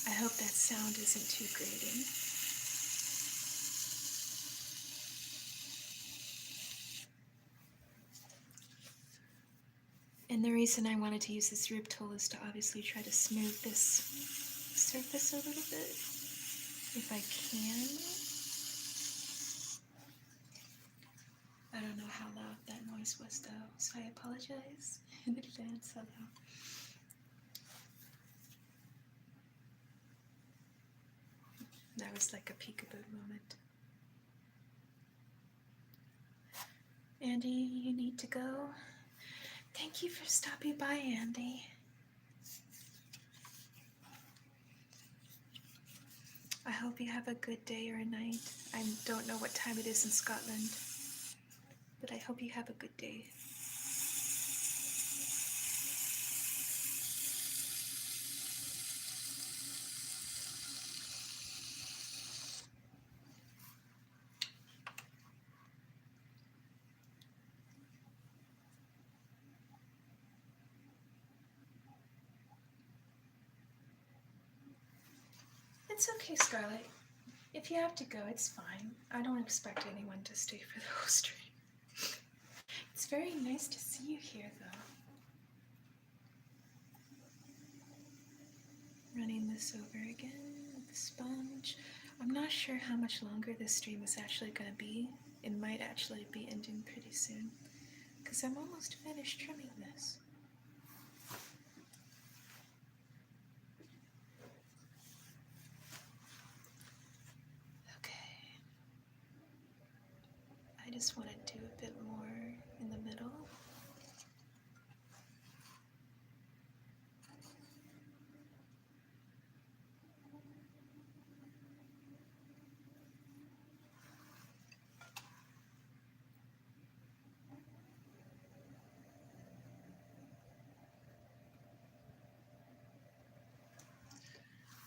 I hope that sound isn't too grating. And the reason I wanted to use this rib tool is to obviously try to smooth this surface a little bit, if I can. I don't know how loud that noise was though, so I apologize in advance how loud. That was like a peekaboo moment. Andy, you need to go. Thank you for stopping by, Andy. I hope you have a good day or a night. I don't know what time it is in Scotland, but I hope you have a good day. It's okay, Scarlett. If you have to go, it's fine. I don't expect anyone to stay for the whole stream. It's very nice to see you here, though. Running this over again with the sponge. I'm not sure how much longer this stream is actually going to be. It might actually be ending pretty soon, because I'm almost finished trimming this. I just want to do a bit more in the middle.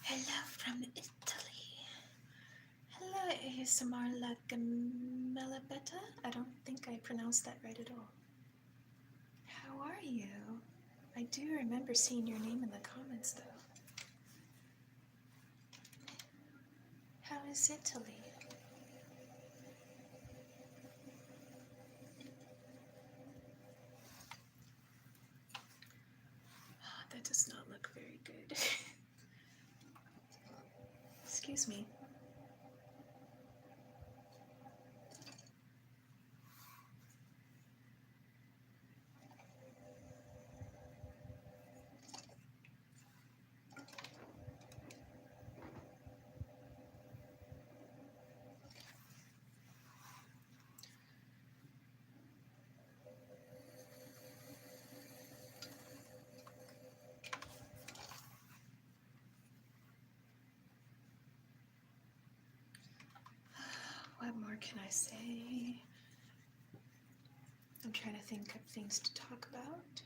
Hello from Italy. Hello, ASMR La Gamelabetta. I don't think I pronounced that right at all. How are you? I do remember seeing your name in the comments, though. How is Italy? Oh, that does not look very good. Excuse me. What more can I say? I'm trying to think of things to talk about.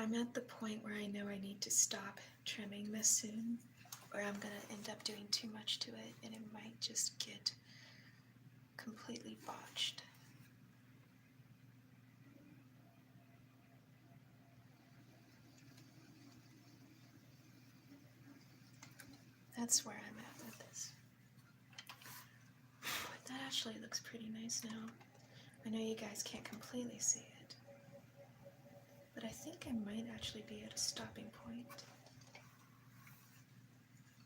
I'm at the point where I know I need to stop trimming this soon, or I'm going to end up doing too much to it and it might just get completely botched. That's where I'm at with this. But that actually looks pretty nice now. I know you guys can't completely see it, but I think I might actually be at a stopping point.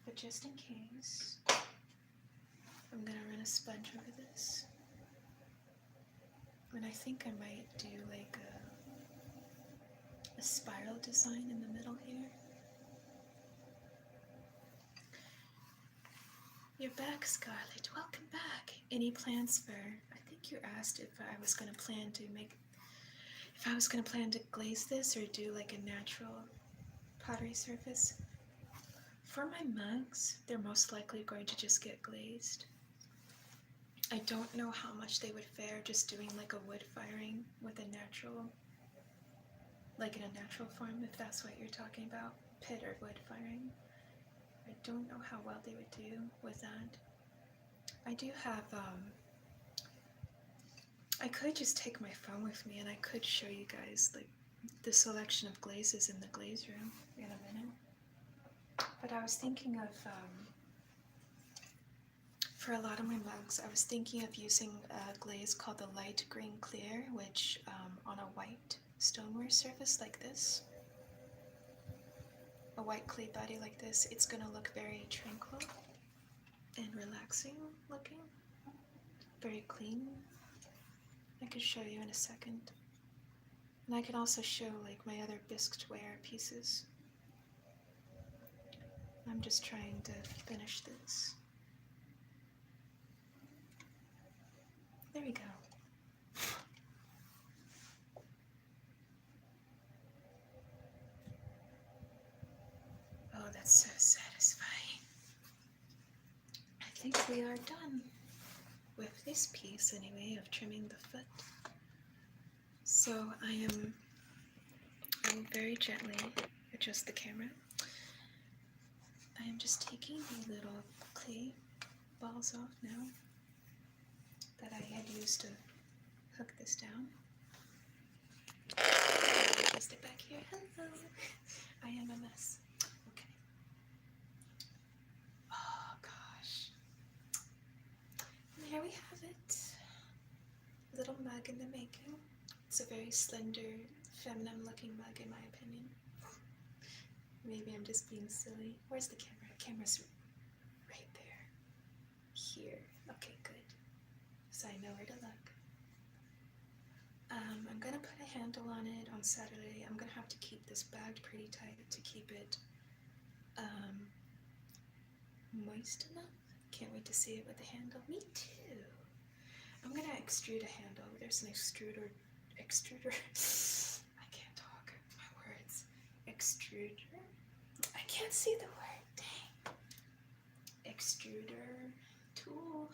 But just in case, I'm gonna run a sponge over this. And I think I might do like a spiral design in the middle here. You're back, Scarlett. Welcome back. Any plans for, I think you asked if I was gonna plan to glaze this or do like a natural pottery surface. For my mugs, they're most likely going to just get glazed. I don't know how much they would fare just doing like a wood firing with a natural, like in a natural form, if that's what you're talking about, pit or wood firing. I don't know how well they would do with that. I do have, I could just take my phone with me and I could show you guys like the selection of glazes in the glaze room in a minute. But I was thinking of, for a lot of my mugs, I was thinking of using a glaze called the light green clear, which on a white stoneware surface like this, a white clay body like this, it's going to look very tranquil and relaxing looking, very clean. I can show you in a second. And I can also show like my other bisqueware pieces. I'm just trying to finish this. There we go. Oh, that's so satisfying. I think we are done with this piece anyway of trimming the foot. So I will very gently adjust the camera. I am just taking the little clay balls off now that I had used to hook this down. Adjust it back here. Hello. I am a mess. Okay. Oh gosh. And here we have it. Little mug in the making. It's a very slender, feminine looking mug in my opinion. Maybe I'm just being silly. Where's the camera? The camera's right there. Here. Okay, good. So I know where to look. I'm gonna put a handle on it on Saturday. I'm gonna have to keep this bagged pretty tight to keep it moist enough. Can't wait to see it with the handle. Me too. I'm gonna extrude a handle. There's an extruder. I can't talk. My words. Extruder. I can't see the word. Dang. Extruder tool.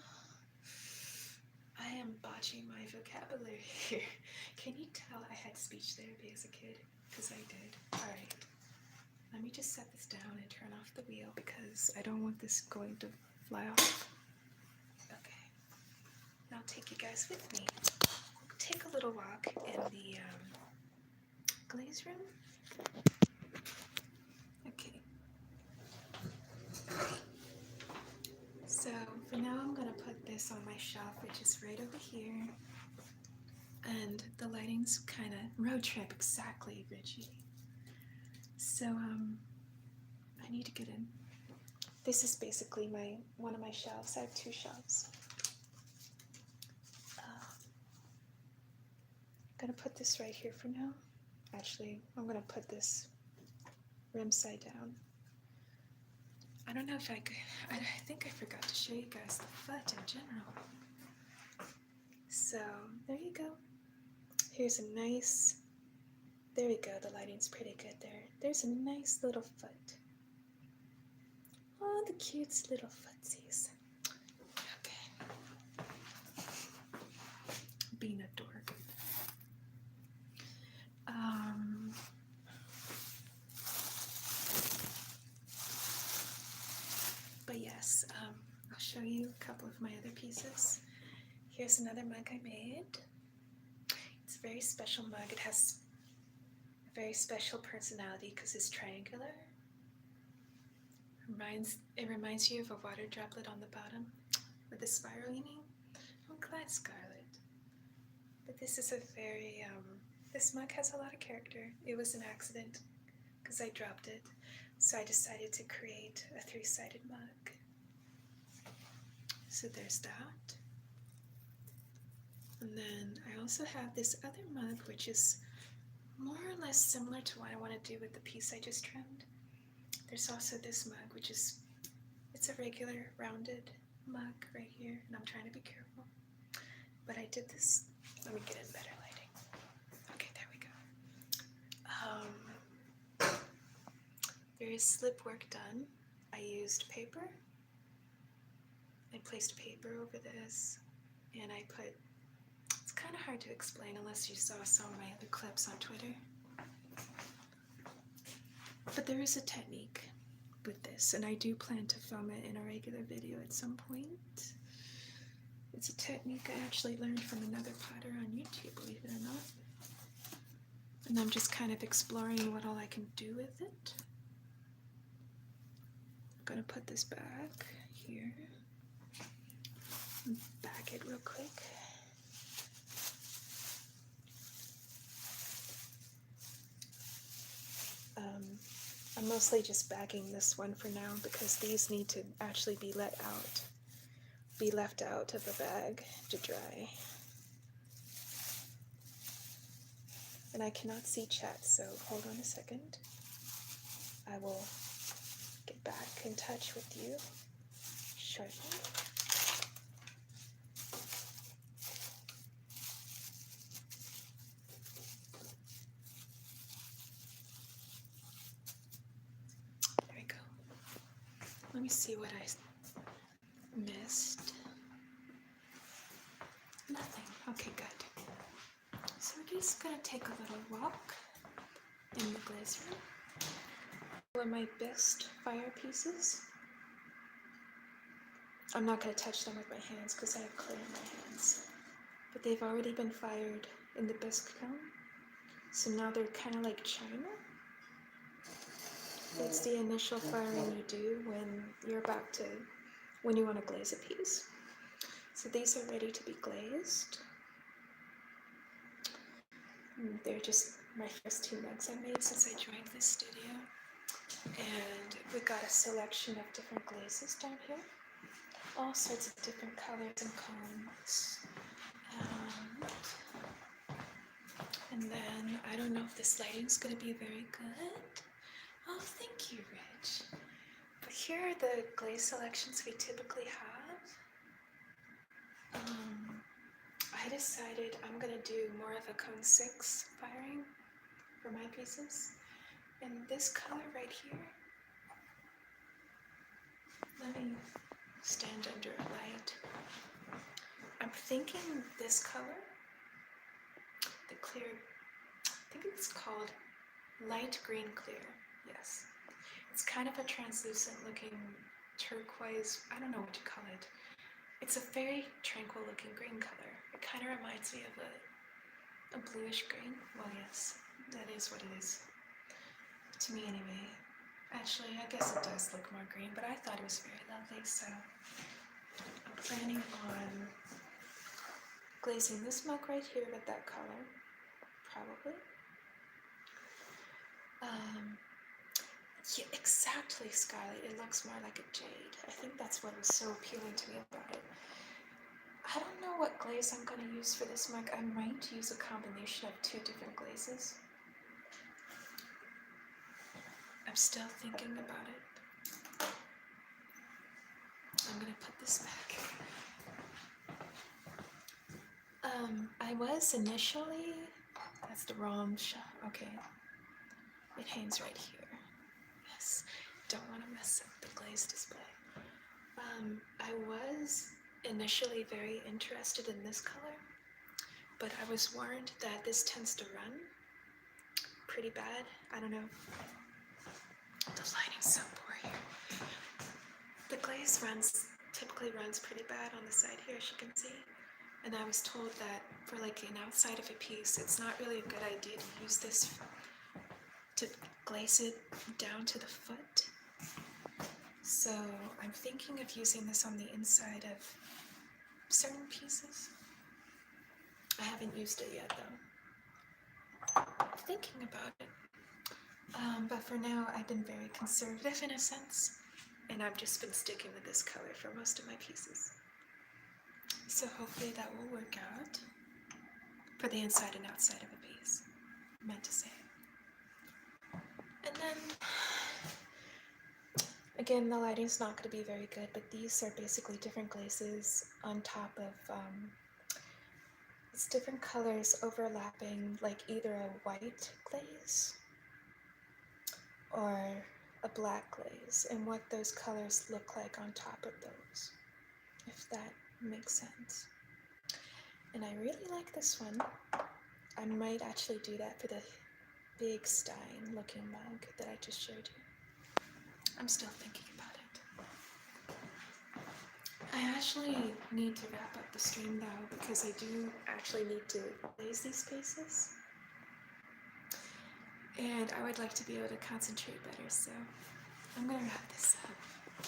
I am botching my vocabulary here. Can you tell I had speech therapy as a kid? Because I did. Alright. Let me just set this down and turn off the wheel because I don't want this going to fly off. Okay. Now I'll take you guys with me. Take a little walk in the glaze room. Okay. So for now I'm going to put this on my shelf, which is right over here. And the lighting's kind of road trip, exactly, Richie. So I need to get in. This is basically one of my shelves. I have two shelves. I'm gonna put this right here for now. Actually, I'm gonna put this rim side down. I don't know if I could, I think I forgot to show you guys the foot in general. So there you go. Here's a nice, there we go, the lighting's pretty good there. There's a nice little foot. Oh, the cute little footsies. Okay. Being a dork. a couple of my other pieces. Here's another mug I made. It's a very special mug. It has a very special personality because it's triangular. It reminds you of a water droplet on the bottom with a spiraling. I'm glad, Scarlett. But this is a very, this mug has a lot of character. It was an accident because I dropped it. So I decided to create a 3-sided mug. So there's that. And then I also have this other mug, which is more or less similar to what I want to do with the piece I just trimmed. There's also this mug, which is, it's a regular rounded mug right here, and I'm trying to be careful. But I did this, let me get in better lighting. Okay, there we go. There is slip work done. I used paper. I placed paper over this, and I put, it's kind of hard to explain unless you saw some of my other clips on Twitter. But there is a technique with this, and I do plan to film it in a regular video at some point. It's a technique I actually learned from another potter on YouTube, believe it or not. And I'm just kind of exploring what all I can do with it. I'm gonna put this back here. Back it real quick. I'm mostly just bagging this one for now because these need to actually be left out of the bag to dry. And I cannot see chat, so hold on a second. I will get back in touch with you shortly. Let me see what I missed. Nothing. Okay, good. So we're just gonna take a little walk in the glaze room. One of my best fire pieces. I'm not gonna touch them with my hands because I have clay in my hands. But they've already been fired in the bisque kiln. So now they're kind of like china. It's the initial firing you do when you want to glaze a piece. So these are ready to be glazed. They're just my first 2 mugs I made since I joined this studio. And we got a selection of different glazes down here. All sorts of different colors and cones. And then, I don't know if this lighting's going to be very good. Oh, thank you, Rich. But here are the glaze selections we typically have. I decided I'm going to do more of a cone 6 firing for my pieces. And this color right here, let me stand under a light. I'm thinking this color, the clear, I think it's called light green clear. Yes, it's kind of a translucent looking turquoise, I don't know what to call it. It's a very tranquil looking green color. It kind of reminds me of a bluish green. Well, yes, that is what it is. To me anyway. Actually, I guess it does look more green, but I thought it was very lovely, so I'm planning on glazing this mug right here with that color, probably. Yeah, exactly, Scarlett. It looks more like a jade. I think that's what was so appealing to me about it. I don't know what glaze I'm going to use for this mug. I might use a combination of 2 different glazes. I'm still thinking about it. I'm going to put this back. I was initially, that's the wrong shot. Okay, it hangs right here. Yes, don't want to mess up the glaze display. I was initially very interested in this color, but I was warned that this tends to run pretty bad. I don't know. The lighting's so poor here. The glaze runs typically runs pretty bad on the side here, as you can see. And I was told that for like an outside of a piece, it's not really a good idea to use this to glaze it down to the foot. So I'm thinking of using this on the inside of certain pieces. I haven't used it yet though. I'm thinking about it. But for now, I've been very conservative in a sense, and I've just been sticking with this color for most of my pieces. So hopefully that will work out for the inside and outside of a piece, I meant to say. And then, again, the lighting's not going to be very good, but these are basically different glazes on top of, it's different colors overlapping, like either a white glaze or a black glaze, and what those colors look like on top of those, if that makes sense. And I really like this one. I might actually do that for the big Stein looking mug that I just showed you. I'm still thinking about it. I actually need to wrap up the stream though, because I do actually need to glaze these pieces. And I would like to be able to concentrate better, so I'm gonna wrap this up.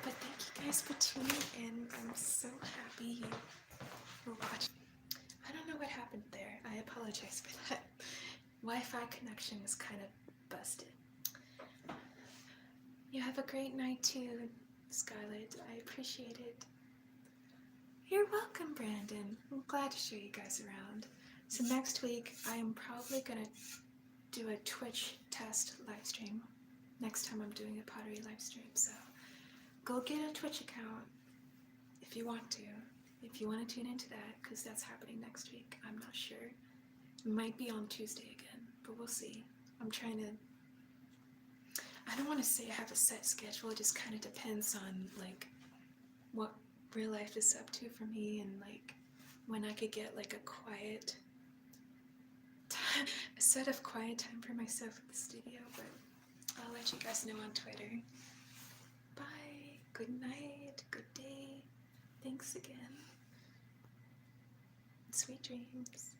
But thank you guys for tuning in. I'm so happy you were watching. I don't know what happened there. I apologize for that. Wi-Fi connection was kind of busted. You have a great night too, Scarlett. I appreciate it. You're welcome, Brandon. I'm glad to show you guys around. So next week, I am probably gonna do a Twitch test live stream next time I'm doing a pottery live stream. So go get a Twitch account if you want to. If you want to tune into that, because that's happening next week. I'm not sure. It might be on Tuesday again, but we'll see. I'm trying to, I don't want to say I have a set schedule. It just kind of depends on like what real life is up to for me, and like when I could get like a quiet a set of quiet time for myself at the studio. But I'll let you guys know on Twitter. Bye. Good night. Good day. Thanks again. Sweet dreams.